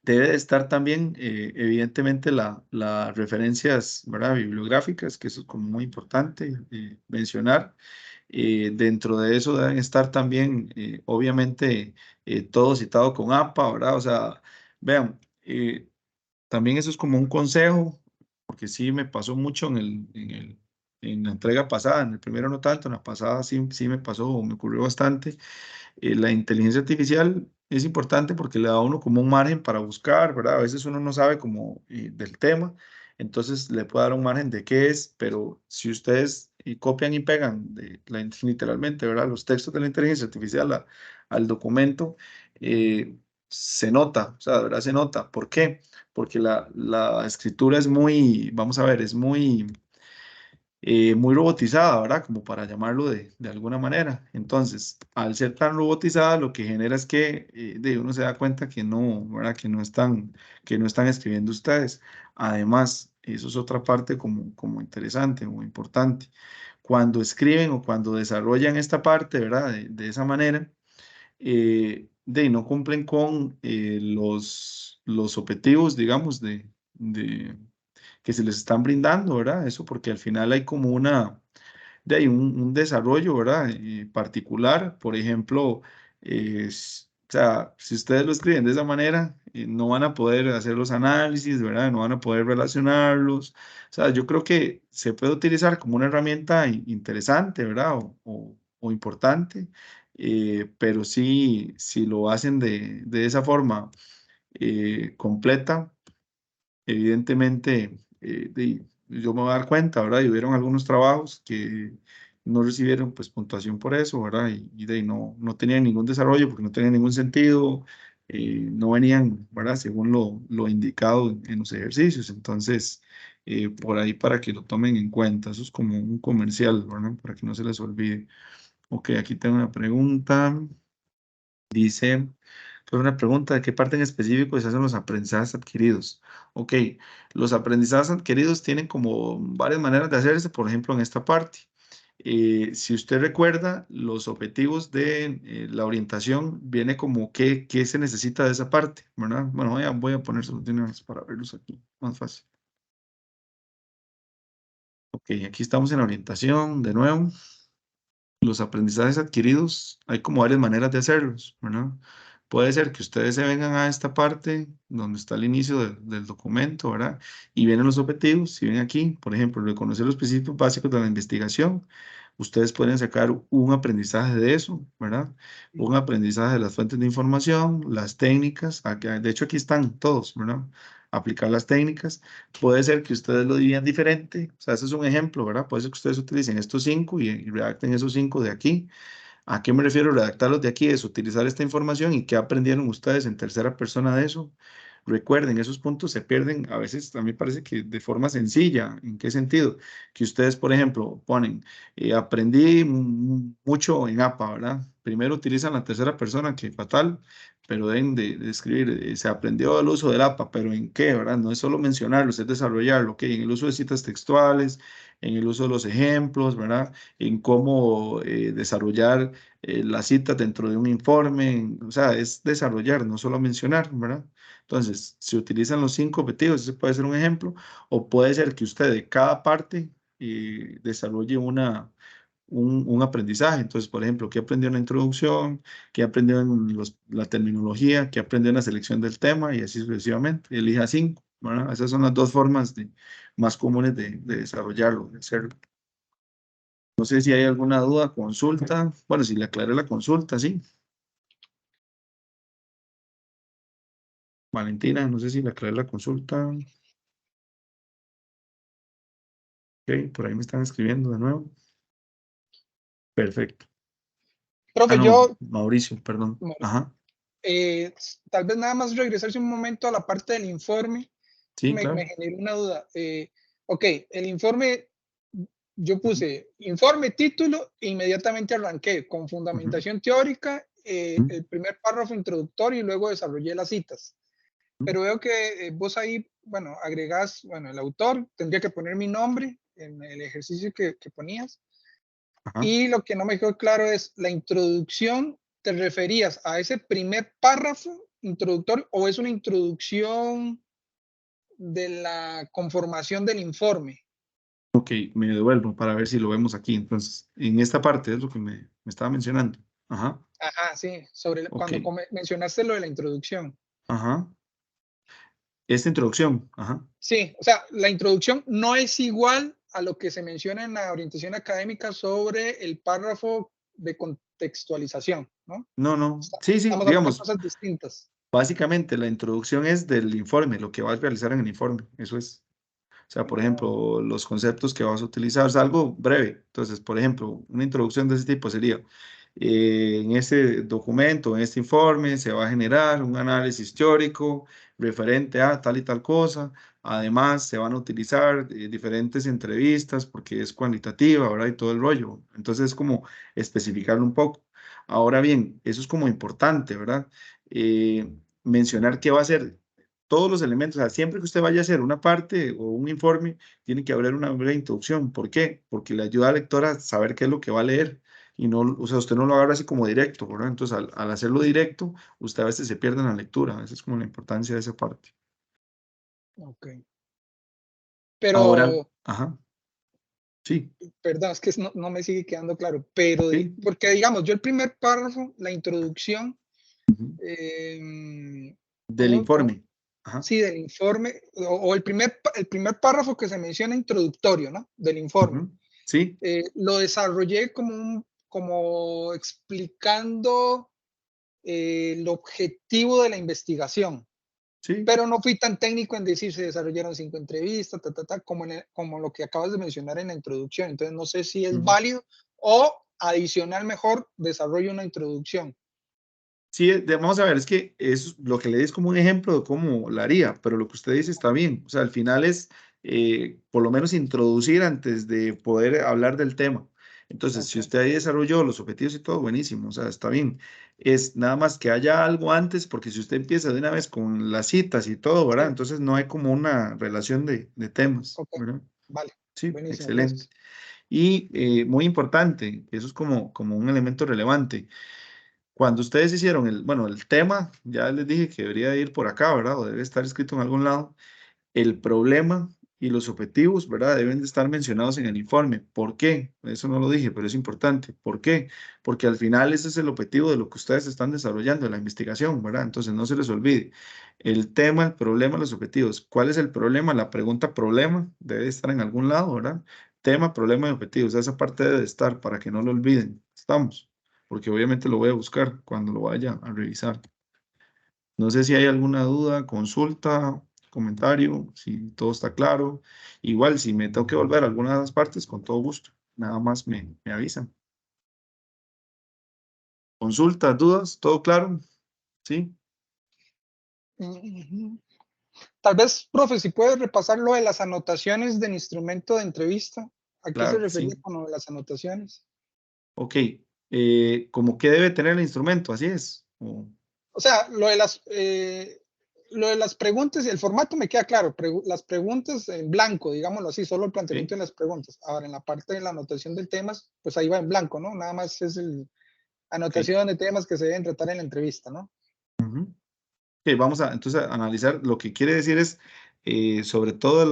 Debe de estar también, evidentemente, las referencias, ¿verdad? Bibliográficas, que eso es como muy importante mencionar. Dentro de eso deben estar también, obviamente, todo citado con APA, ¿verdad? O sea, vean, también eso es como un consejo, porque sí me pasó mucho en la entrega pasada, en el primero no tanto, en la pasada sí me pasó, me ocurrió bastante. La inteligencia artificial es importante porque le da a uno como un margen para buscar, ¿verdad? A veces uno no sabe como del tema, entonces le puede dar un margen de qué es, pero si ustedes copian y pegan literalmente, ¿verdad? Los textos de la inteligencia artificial al documento, se nota, o sea, de verdad se nota. ¿Por qué? Porque la escritura es muy, vamos a ver, es muy robotizada, ¿verdad? Como para llamarlo de alguna manera. Entonces, al ser tan robotizada, lo que genera es que uno se da cuenta que no, ¿verdad? Que no están escribiendo ustedes. Además, eso es otra parte como interesante, muy importante. Cuando escriben o cuando desarrollan esta parte, ¿verdad? De esa manera, no cumplen con los objetivos, digamos, de que se les están brindando, ¿verdad? Eso porque al final hay como hay un desarrollo, ¿verdad? Particular, por ejemplo, o sea, si ustedes lo escriben de esa manera, no van a poder hacer los análisis, ¿verdad? No van a poder relacionarlos. O sea, yo creo que se puede utilizar como una herramienta interesante, ¿verdad? O importante, pero sí, si lo hacen de esa forma completa, evidentemente, yo me voy a dar cuenta, ¿verdad? Y hubieron algunos trabajos que no recibieron pues puntuación por eso, ¿verdad? No tenían ningún desarrollo porque no tenían ningún sentido, no venían, ¿verdad? Según lo indicado en los ejercicios. Entonces, por ahí para que lo tomen en cuenta, eso es como un comercial, ¿verdad? Para que no se les olvide. Ok, aquí tengo una pregunta. Dice, Fue una pregunta de qué parte en específico se hacen los aprendizajes adquiridos. Ok, los aprendizajes adquiridos tienen como varias maneras de hacerse, por ejemplo, en esta parte. Si usted recuerda, los objetivos de la orientación viene como qué se necesita de esa parte, ¿verdad? Bueno, voy a poner soluciones para verlos aquí, más fácil. Ok, aquí estamos en la orientación, de nuevo. Los aprendizajes adquiridos, hay como varias maneras de hacerlos, ¿verdad? Puede ser que ustedes se vengan a esta parte donde está el inicio del documento, ¿verdad? Y vienen los objetivos, si ven aquí, por ejemplo, reconocer los principios básicos de la investigación, ustedes pueden sacar un aprendizaje de eso, ¿verdad? Un aprendizaje de las fuentes de información, las técnicas, de hecho aquí están todos, ¿verdad? Aplicar las técnicas. Puede ser que ustedes lo dividan diferente, o sea, ese es un ejemplo, ¿verdad? Puede ser que ustedes utilicen estos 5 y redacten esos 5 de aquí. ¿A qué me refiero? Redactarlos de aquí es utilizar esta información y qué aprendieron ustedes en tercera persona de eso. Recuerden, esos puntos se pierden a veces, a mí parece que de forma sencilla. ¿En qué sentido? Que ustedes, por ejemplo, ponen, aprendí mucho en APA, ¿verdad? Primero utilizan la tercera persona, que fatal, pero deben de escribir, se aprendió el uso del APA, pero ¿en qué, verdad? No es solo mencionarlo, es desarrollarlo, ¿ok? En el uso de citas textuales, en el uso de los ejemplos, ¿verdad? En cómo desarrollar las citas dentro de un informe, o sea, es desarrollar, no solo mencionar, ¿verdad? Entonces, si utilizan los 5 objetivos, ese puede ser un ejemplo, o puede ser que usted de cada parte desarrolle un aprendizaje. Entonces, por ejemplo, ¿qué aprendió en la introducción? ¿Qué aprendió en la terminología? ¿Qué aprendió en la selección del tema? Y así sucesivamente. Elija 5, ¿verdad? Esas son las dos formas más comunes de desarrollarlo, de hacerlo. No sé si hay alguna duda, consulta. Bueno, si le aclaré la consulta, sí. Valentina, no sé si le aclaré la consulta. Ok, por ahí me están escribiendo de nuevo. Perfecto. Profe, No, Mauricio, perdón. Ajá. Tal vez nada más regresarse un momento a la parte del informe. Sí, Me claro. generó una duda. Ok, el informe, yo puse informe, título, e inmediatamente arranqué con fundamentación teórica, el primer párrafo introductorio y luego desarrollé las citas. Pero veo que vos ahí, bueno, agregás, bueno, el autor, tendría que poner mi nombre en el ejercicio que ponías. Ajá. Y lo que no me quedó claro es la introducción. ¿Te referías a ese primer párrafo introductorio o es una introducción de la conformación del informe? Ok, me devuelvo para ver si lo vemos aquí. Entonces, en esta parte es lo que me estaba mencionando. Ajá. Ajá, sí, sobre Ok. cuando mencionaste lo de la introducción. Ajá. Esta introducción. Ajá. Sí, o sea, la introducción no es igual a lo que se menciona en la orientación académica sobre el párrafo de contextualización, ¿no? No, no. Sí, Estamos hablando de digamos, cosas distintas. básicamente la introducción es del informe, lo que vas a realizar en el informe. Eso es. O sea, por No, ejemplo, los conceptos que vas a utilizar, es algo breve. Entonces, por ejemplo, una introducción de ese tipo sería, en este documento, en este informe, se va a generar un análisis teórico referente a tal y tal cosa. Además, se van a utilizar diferentes entrevistas porque es cuantitativa, ¿verdad? Y todo el rollo. Entonces, es como especificarlo un poco. Ahora bien, eso es como importante, ¿verdad? Mencionar qué va a ser todos los elementos, o sea, siempre que usted vaya a hacer una parte o un informe, tiene que haber una breve introducción. ¿Por qué? Porque le ayuda al lector a saber qué es lo que va a leer y no, o sea, usted no lo agarra así como directo, ¿verdad? Entonces, al hacerlo directo, usted a veces se pierde en la lectura. Esa es como la importancia de esa parte. ok. Ahora, Pero, ajá, sí, perdón, es que no me sigue quedando claro, pero ok. porque digamos, yo el primer párrafo, la introducción, Ujú. Del ¿cómo, informe. Ajá. sí, del informe, o el primer párrafo que se menciona introductorio, ¿no? Del informe. Ujú. Sí, Lo desarrollé como explicando el objetivo de la investigación, sí. pero no fui tan técnico en decir se desarrollaron 5 entrevistas, como lo que acabas de mencionar en la introducción. Entonces, no sé si es Ujú. válido o adicional mejor desarrollo una introducción. Sí, vamos a ver, es que eso, lo que le di es como un ejemplo de cómo lo haría, pero lo que usted dice está bien. O sea, al final es por lo menos introducir antes de poder hablar del tema. Entonces, si Ok, usted ahí desarrolló los objetivos y todo, buenísimo, o sea, está bien. Es nada más que haya algo antes, porque si usted empieza de una vez con las citas y todo, ¿verdad? sí, Entonces no hay como una relación de temas, ok, ¿verdad? vale, Sí, buenísimo, excelente. gracias. Y muy importante, eso es como un elemento relevante. Cuando ustedes hicieron bueno, el tema, ya les dije que debería ir por acá, ¿verdad? O debe estar escrito en algún lado. El problema y los objetivos, ¿verdad? Deben de estar mencionados en el informe. ¿Por qué? Eso no lo dije, pero es importante. ¿Por qué? Porque al final ese es el objetivo de lo que ustedes están desarrollando, la investigación, ¿verdad? Entonces no se les olvide. El tema, el problema, los objetivos. ¿Cuál es el problema? La pregunta problema debe estar en algún lado, ¿verdad? Tema, problema y objetivos. Esa parte debe de estar para que no lo olviden. ¿Estamos? Porque obviamente lo voy a buscar cuando lo vaya a revisar. No sé si hay alguna duda, consulta, comentario, si todo está claro. Igual, si me tengo que volver a alguna de las partes, con todo gusto. Nada más me avisan. Consultas, dudas, todo claro. ¿Sí? Ujú. Tal vez, profe, si puedes repasar lo de las anotaciones del instrumento de entrevista. ¿A qué se Claro que refería sí. con lo de las anotaciones? Ok. ¿Cómo qué debe tener el instrumento? Así es. O sea, lo de las preguntas y el formato me queda claro. Las preguntas en blanco, digámoslo así, solo el Ok. planteamiento de las preguntas. Ahora, en la parte de la anotación del temas, pues ahí va en blanco, ¿no? Nada más es el Ok. anotación de temas que se deben tratar en la entrevista, ¿no? Ujú. Ok, vamos a entonces a analizar. Lo que quiere decir es sobre todo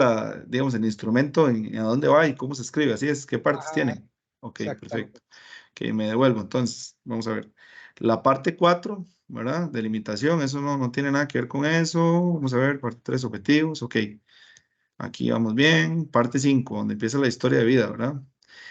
digamos, el instrumento, a dónde va y cómo se escribe. Así es, qué partes Ajá, tiene. Ok, exactamente. perfecto. Que me devuelvo. Entonces, vamos a ver. La parte 4, ¿verdad? Delimitación, eso no tiene nada que ver con eso. Vamos a ver, parte 3, objetivos. Ok, aquí vamos bien. Parte 5, donde empieza la historia de vida, ¿verdad?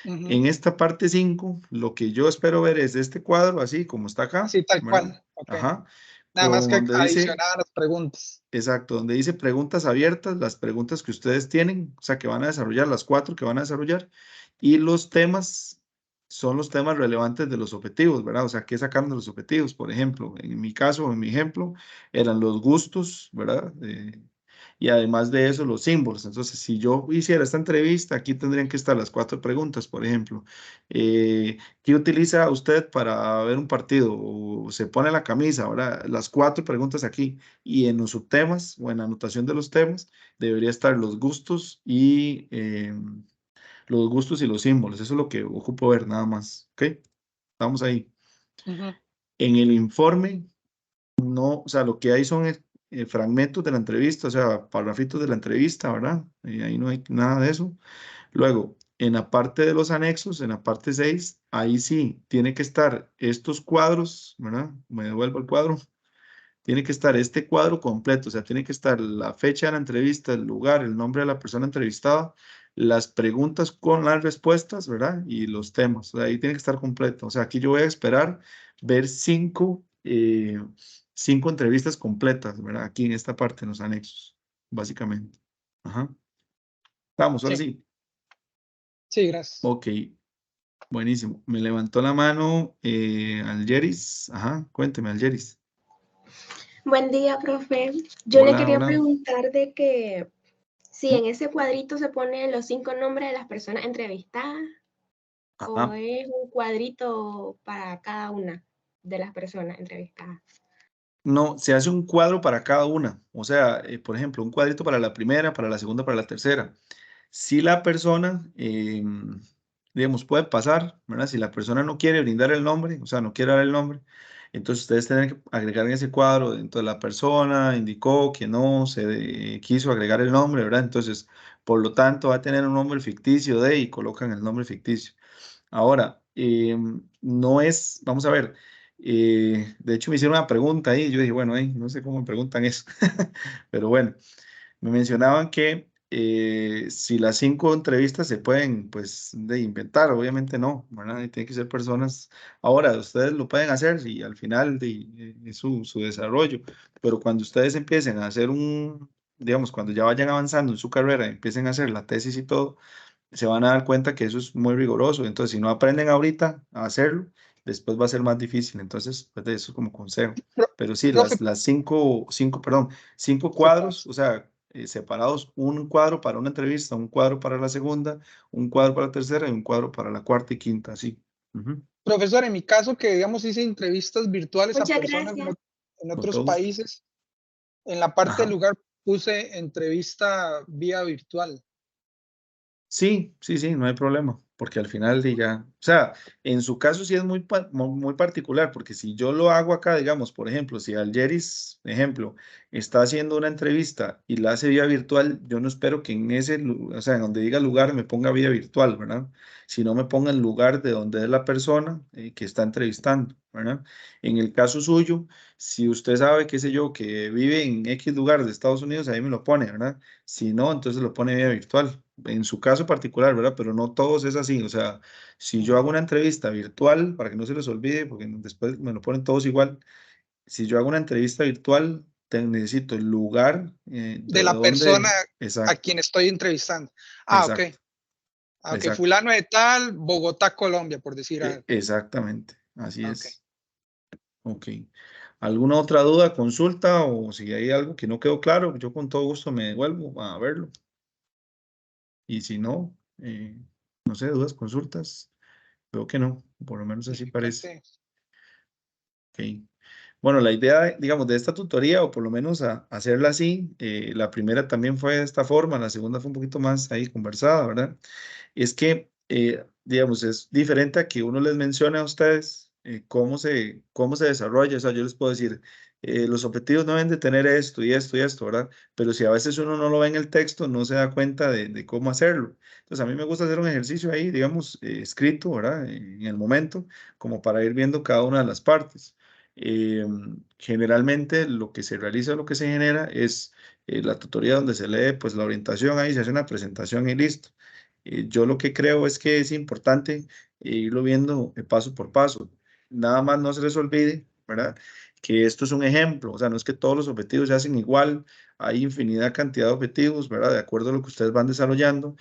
Ujú. En esta parte 5, lo que yo espero ver es este cuadro, así como está acá, Así tal ¿verdad? cual. Ok. Ajá. Nada más Con que donde dice, adicionar las preguntas. exacto, donde dice preguntas abiertas, las preguntas que ustedes tienen, o sea, que van a desarrollar, las 4 que van a desarrollar, y los temas son los temas relevantes de los objetivos, ¿verdad? O sea, ¿qué sacaron de los objetivos? Por ejemplo, en mi caso, en mi ejemplo, eran los gustos, ¿verdad? Y además de eso, los símbolos. Entonces, si yo hiciera esta entrevista, aquí tendrían que estar las 4 preguntas, por ejemplo. ¿Qué utiliza usted para ver un partido? O se pone la camisa, ¿verdad? Las 4 preguntas aquí. Y en los subtemas o en la anotación de los temas, debería estar los gustos y los símbolos. Eso es lo que ocupo ver, nada más. ¿Ok? Estamos ahí. Ujú. En el informe, no, o sea, lo que hay son fragmentos de la entrevista, o sea, parrafitos de la entrevista, ¿verdad? Ahí no hay nada de eso. Luego, en la parte de los anexos, en la parte 6, ahí sí, tiene que estar estos cuadros, ¿verdad? Me devuelvo el cuadro. Tiene que estar este cuadro completo, o sea, tiene que estar la fecha de la entrevista, el lugar, el nombre de la persona entrevistada, las preguntas con las respuestas, ¿verdad? Y los temas, o sea, ahí tiene que estar completo. O sea, aquí yo voy a esperar ver 5 entrevistas completas, ¿verdad? Aquí en esta parte, en los anexos, básicamente. Ajá. Vamos, ahora Sí, sí. sí, gracias. Ok, buenísimo. Me levantó la mano Algeris. Ajá, cuénteme, Algeris. Buen día, profe. Yo le Hola, quería hola. preguntar de que si ¿Mm? en ese cuadrito se ponen los 5 nombres de las personas entrevistadas o Ajá. es un cuadrito para cada una de las personas entrevistadas. No, se hace un cuadro para cada una. O sea, por ejemplo, un cuadrito para la primera, para la segunda, para la tercera. Si la persona, digamos, puede pasar, ¿verdad? Si la persona no quiere brindar el nombre, o sea, no quiere dar el nombre, entonces ustedes tienen que agregar en ese cuadro, dentro de la persona, indicó que no se quiso agregar el nombre, ¿verdad? Entonces, por lo tanto, va a tener un nombre ficticio de y colocan el nombre ficticio. Ahora, no es, vamos a ver, de hecho me hicieron una pregunta ahí, yo dije, bueno, no sé cómo me preguntan eso, pero bueno, me mencionaban que si las 5 entrevistas se pueden, pues, de inventar, obviamente no, ¿verdad? Y tienen que ser personas, ahora, ustedes lo pueden hacer y al final es su desarrollo, pero cuando ustedes empiecen a hacer digamos, cuando ya vayan avanzando en su carrera, empiecen a hacer la tesis y todo, se van a dar cuenta que eso es muy riguroso. Entonces, si no aprenden ahorita a hacerlo, después va a ser más difícil. Entonces, pues, eso como consejo. Pro- Pero sí, Profe, las cinco secuas. cuadros, o sea, separados, un cuadro para una entrevista, un cuadro para la segunda, un cuadro para la tercera y un cuadro para la cuarta y quinta, así. Profesor, en mi caso, que digamos hice entrevistas virtuales a Muchas personas gracias. en Con otros todo gusto. países, en la parte del Ajá. lugar puse entrevista vía virtual. Sí, sí, sí, no hay problema, porque al final diga, o sea, en su caso sí es muy, muy particular, porque si yo lo hago acá, digamos, por ejemplo, si Algeris, ejemplo, está haciendo una entrevista y la hace vía virtual, yo no espero que en ese, o sea, en donde diga lugar me ponga vía virtual, ¿verdad? Sino me ponga el lugar de donde es la persona que está entrevistando, ¿verdad? En el caso suyo, si usted sabe, qué sé yo, que vive en X lugar de Estados Unidos, ahí me lo pone, ¿verdad? Si no, entonces lo pone vía virtual. En su caso particular, ¿verdad? Pero no todos es así. O sea, si yo hago una entrevista virtual, para que no se les olvide, porque después me lo ponen todos igual, si yo hago una entrevista virtual, necesito el lugar de De la persona donde, a exacto, quien estoy entrevistando. Ah, ok. exacto, Ah, ok, exacto, fulano de tal, Bogotá, Colombia, por decir algo. exactamente, así Ah, ok. es. Ok. ¿Alguna otra duda, consulta o si hay algo que no quedó claro, yo con todo gusto me devuelvo a verlo. Y si no, no sé, dudas, consultas. Creo que no, por lo menos así parece. Fíjate, Ok. Bueno, la idea, digamos, de esta tutoría, o por lo menos hacerla así, la primera también fue de esta forma, la segunda fue un poquito más ahí conversada, ¿verdad? Es que, digamos, es diferente a que uno les mencione a ustedes cómo se desarrolla. O sea, yo les puedo decir, los objetivos no deben de tener esto y esto y esto, ¿verdad? Pero si a veces uno no lo ve en el texto, no se da cuenta de cómo hacerlo. Entonces, a mí me gusta hacer un ejercicio ahí, digamos, escrito, ¿verdad? En el momento, como para ir viendo cada una de las partes. Generalmente lo que se realiza, lo que se genera es la tutoría donde se lee pues la orientación, ahí se hace una presentación y listo. Yo lo que creo es que es importante irlo viendo paso por paso. Nada más no se les olvide, ¿verdad? Que esto es un ejemplo, o sea, no es que todos los objetivos se hacen igual, hay infinidad cantidad de objetivos, ¿verdad? De acuerdo a lo que ustedes van desarrollando.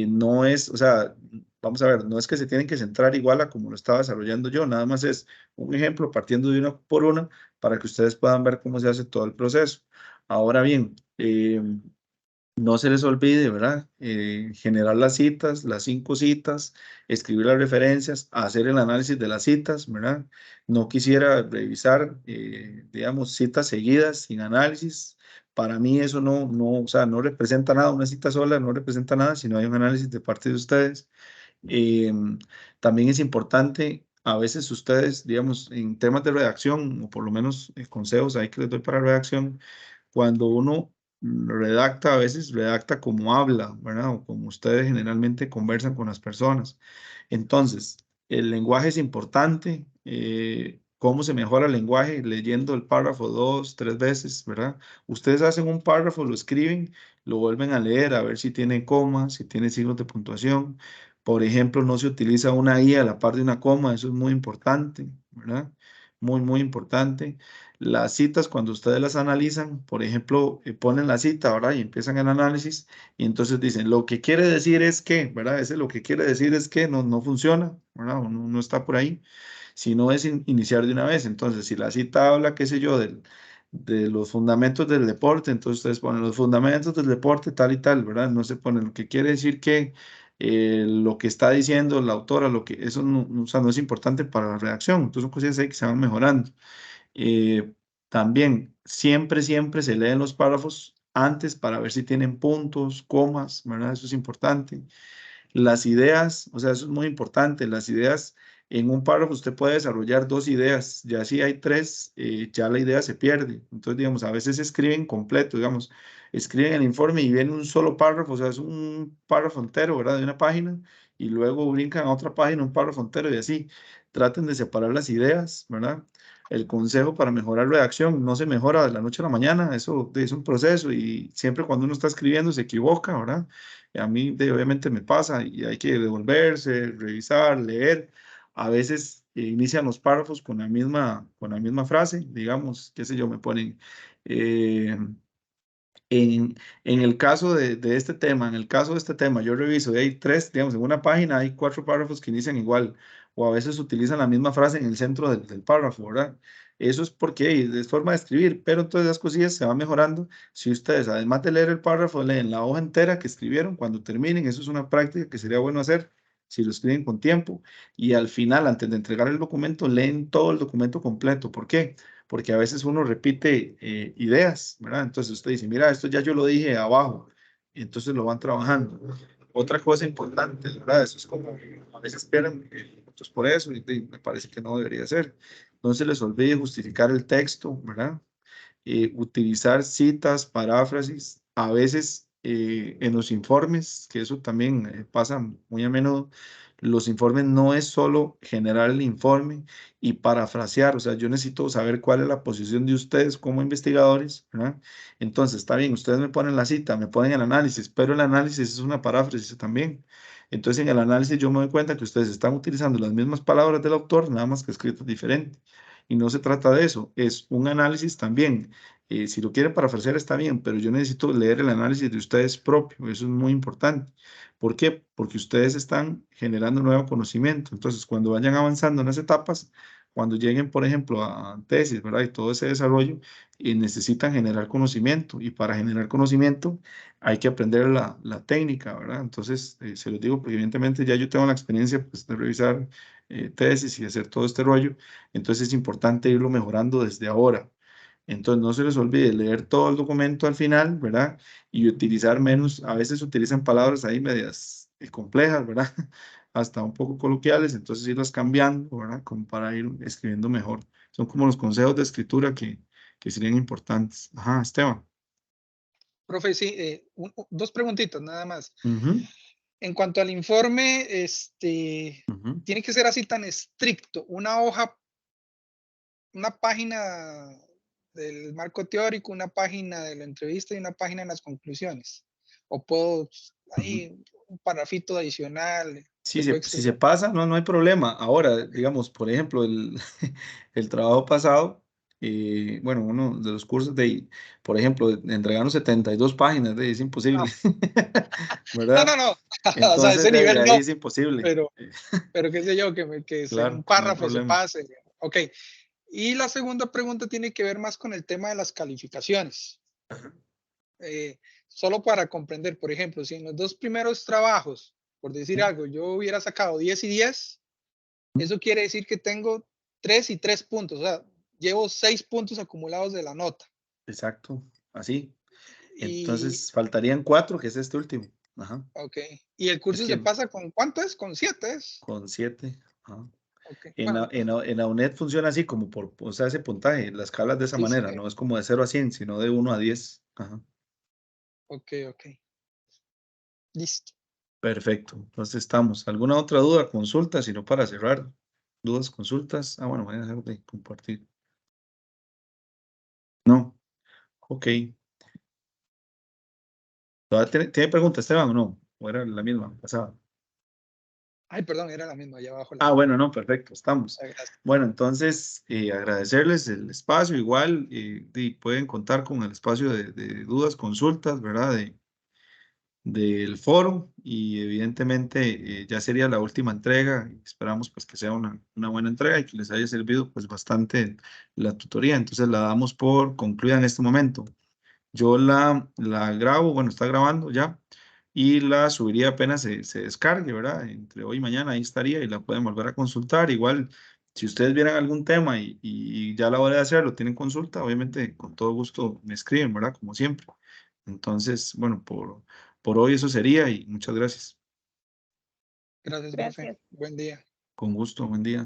No es, o sea, vamos a ver, no es que se tienen que centrar igual a como lo estaba desarrollando yo, nada más es un ejemplo partiendo de una por una para que ustedes puedan ver cómo se hace todo el proceso. Ahora bien, no se les olvide, ¿verdad? Generar las citas, las 5 citas, escribir las referencias, hacer el análisis de las citas, ¿verdad? No quisiera revisar, digamos, citas seguidas sin análisis. Para mí eso o sea, no representa nada, una cita sola no representa nada si no hay un análisis de parte de ustedes. Eh, También es importante, a veces ustedes, digamos, en temas de redacción, o por lo menos consejos ahí que les doy para redacción, cuando uno redacta, a veces redacta como habla, ¿verdad? O como ustedes generalmente conversan con las personas. Entonces, el lenguaje es importante. ¿Cómo se mejora el lenguaje? Leyendo el párrafo 2, 3 veces, ¿verdad? Ustedes hacen un párrafo, lo escriben, lo vuelven a leer a ver si tiene comas, si tiene signos de puntuación. Por ejemplo, no se utiliza una I a la par de una coma, eso es muy importante, ¿verdad? Muy, muy importante. Las citas, cuando ustedes las analizan, por ejemplo, ponen la cita, ¿verdad? Y empiezan el análisis y entonces dicen, lo que quiere decir es que, ¿verdad? Ese lo que quiere decir es que no funciona, ¿verdad? O no está por ahí, sino es iniciar de una vez. Entonces, si la cita habla, qué sé yo, de los fundamentos del deporte, entonces ustedes ponen los fundamentos del deporte tal y tal, ¿verdad? No se pone lo que quiere decir que lo que está diciendo la autora, lo que eso o sea, no es importante para la redacción. Entonces son cosas ahí que se van mejorando. Eh, También, siempre se leen los párrafos antes para ver si tienen puntos, comas, ¿verdad? Eso es importante. Las ideas, o sea, eso es muy importante. Las ideas, en un párrafo usted puede desarrollar 2 ideas. Ya si hay 3, ya la idea se pierde. Entonces, digamos, a veces escriben completo, digamos, escriben el informe y viene un solo párrafo, o sea, es un párrafo entero, ¿verdad? De una página, y luego brincan a otra página, un párrafo entero y así. Traten de separar las ideas, ¿verdad? El consejo para mejorar redacción no se mejora de la noche a la mañana, eso es un proceso y siempre cuando uno está escribiendo se equivoca, ¿verdad? A mí obviamente me pasa y hay que devolverse, revisar, leer. A veces inician los párrafos con la misma frase, digamos, qué sé yo, me ponen, eh, en el caso de este tema, en el caso de este tema, yo reviso y hay 3, digamos, en una página hay 4 párrafos que inician igual. o a veces utilizan la misma frase en el centro del párrafo, ¿verdad? Eso es porque es forma de escribir, pero entonces las cosillas se van mejorando. Si ustedes, además de leer el párrafo, leen la hoja entera que escribieron cuando terminen, eso es una práctica que sería bueno hacer si lo escriben con tiempo. Y al final, antes de entregar el documento, leen todo el documento completo. ¿Por qué? Porque a veces uno repite ideas, ¿verdad? Entonces usted dice, mira, esto ya yo lo dije abajo, y entonces lo van trabajando. Otra cosa importante, ¿verdad? Eso es como, a veces esperan puntos por eso, y me parece que no debería ser. No se les olvide justificar el texto, ¿verdad? Utilizar citas, paráfrasis, a veces en los informes, que eso también pasa muy a menudo, los informes no es solo generar el informe y parafrasear, o sea, yo necesito saber cuál es la posición de ustedes como investigadores, ¿verdad? Entonces, está bien, ustedes me ponen la cita, me ponen el análisis, pero el análisis es una paráfrasis también. Entonces, en el análisis yo me doy cuenta que ustedes están utilizando las mismas palabras del autor, nada más que escritas diferente. Y no se trata de eso, es un análisis también. Si lo quieren parafrasear está bien, pero yo necesito leer el análisis de ustedes propio, eso es muy importante. ¿Por qué? Porque ustedes están generando nuevo conocimiento. Entonces, cuando vayan avanzando en las etapas, cuando lleguen, por ejemplo, a tesis, ¿verdad? Y todo ese desarrollo, necesitan generar conocimiento. Y para generar conocimiento hay que aprender la técnica, ¿verdad? Entonces, se los digo porque evidentemente ya yo tengo la experiencia pues, de revisar tesis y hacer todo este rollo. Entonces, es importante irlo mejorando desde ahora. Entonces, no se les olvide leer todo el documento al final, ¿verdad? Y utilizar menos, a veces utilizan palabras ahí medias complejas, ¿verdad? Hasta un poco coloquiales, entonces irlas cambiando, ¿verdad? Como para ir escribiendo mejor. Son como los consejos de escritura que serían importantes. Ajá, Esteban. Profe, sí, dos preguntitas nada más. Ujú, En cuanto al informe, ujú. tiene que ser así tan estricto. Una hoja, una página del marco teórico, una página de la entrevista y una página en las conclusiones. O puedo, Ujú. ahí, un parrafito adicional, Si se puede se, si se extender. pasa, no hay problema. Ahora, Ok. digamos, por ejemplo, el trabajo pasado, bueno, uno de los cursos por ejemplo, entregaron 72 páginas, es imposible, Ah, no, ¿verdad? no, no. O sea, Entonces, ese de nivel ahí no, es imposible. pero, pero qué sé yo, que en un Claro, no hay párrafo se problema. pase. Ok. Y la segunda pregunta tiene que ver más con el tema de las calificaciones. Eh, Solo para comprender, por ejemplo, si en los dos primeros trabajos, por decir Sí. algo, yo hubiera sacado 10 y 10, eso quiere decir que tengo 3 y 3 puntos, o sea, llevo 6 puntos acumulados de la nota. Exacto, así. Y, Entonces, faltarían 4, que es este último. Ajá. ok, y el Es curso se que pasa con, ¿cuánto es? Con 7 es. con 7. Ajá. Ok, En bueno, la, en, la, en la UNED funciona así, como o sea, ese puntaje, la escala es de esa sí, sí, manera, no es como de 0 a 100, sino de 1 a 10. Ajá. ok, ok, listo. Perfecto, entonces estamos. ¿Alguna otra duda, consulta? Si no, para cerrar, dudas, consultas. Ah, bueno, voy a dejar de compartir. No, ok. ¿Tiene preguntas, Esteban, o no? ¿O era la misma pasada? Ay, perdón, era la misma, allá abajo la Ah, misma. bueno, no, perfecto, estamos. Gracias. Bueno, entonces, agradecerles el espacio, igual, y pueden contar con el espacio de dudas, consultas, ¿verdad? Del foro, y evidentemente ya sería la última entrega. Esperamos pues que sea una buena entrega y que les haya servido pues bastante la tutoría. Entonces la damos por concluida en este momento. Yo la grabo, bueno, está grabando ya, y la subiría apenas se descargue, ¿verdad? Entre hoy y mañana ahí estaría y la pueden volver a consultar. Igual, si ustedes vieran algún tema y ya a la hora de hacerlo tienen consulta, obviamente con todo gusto me escriben, ¿verdad? Como siempre. Entonces, bueno, por hoy eso sería y muchas gracias. Gracias, profe. Gracias. Buen día. Con gusto, buen día.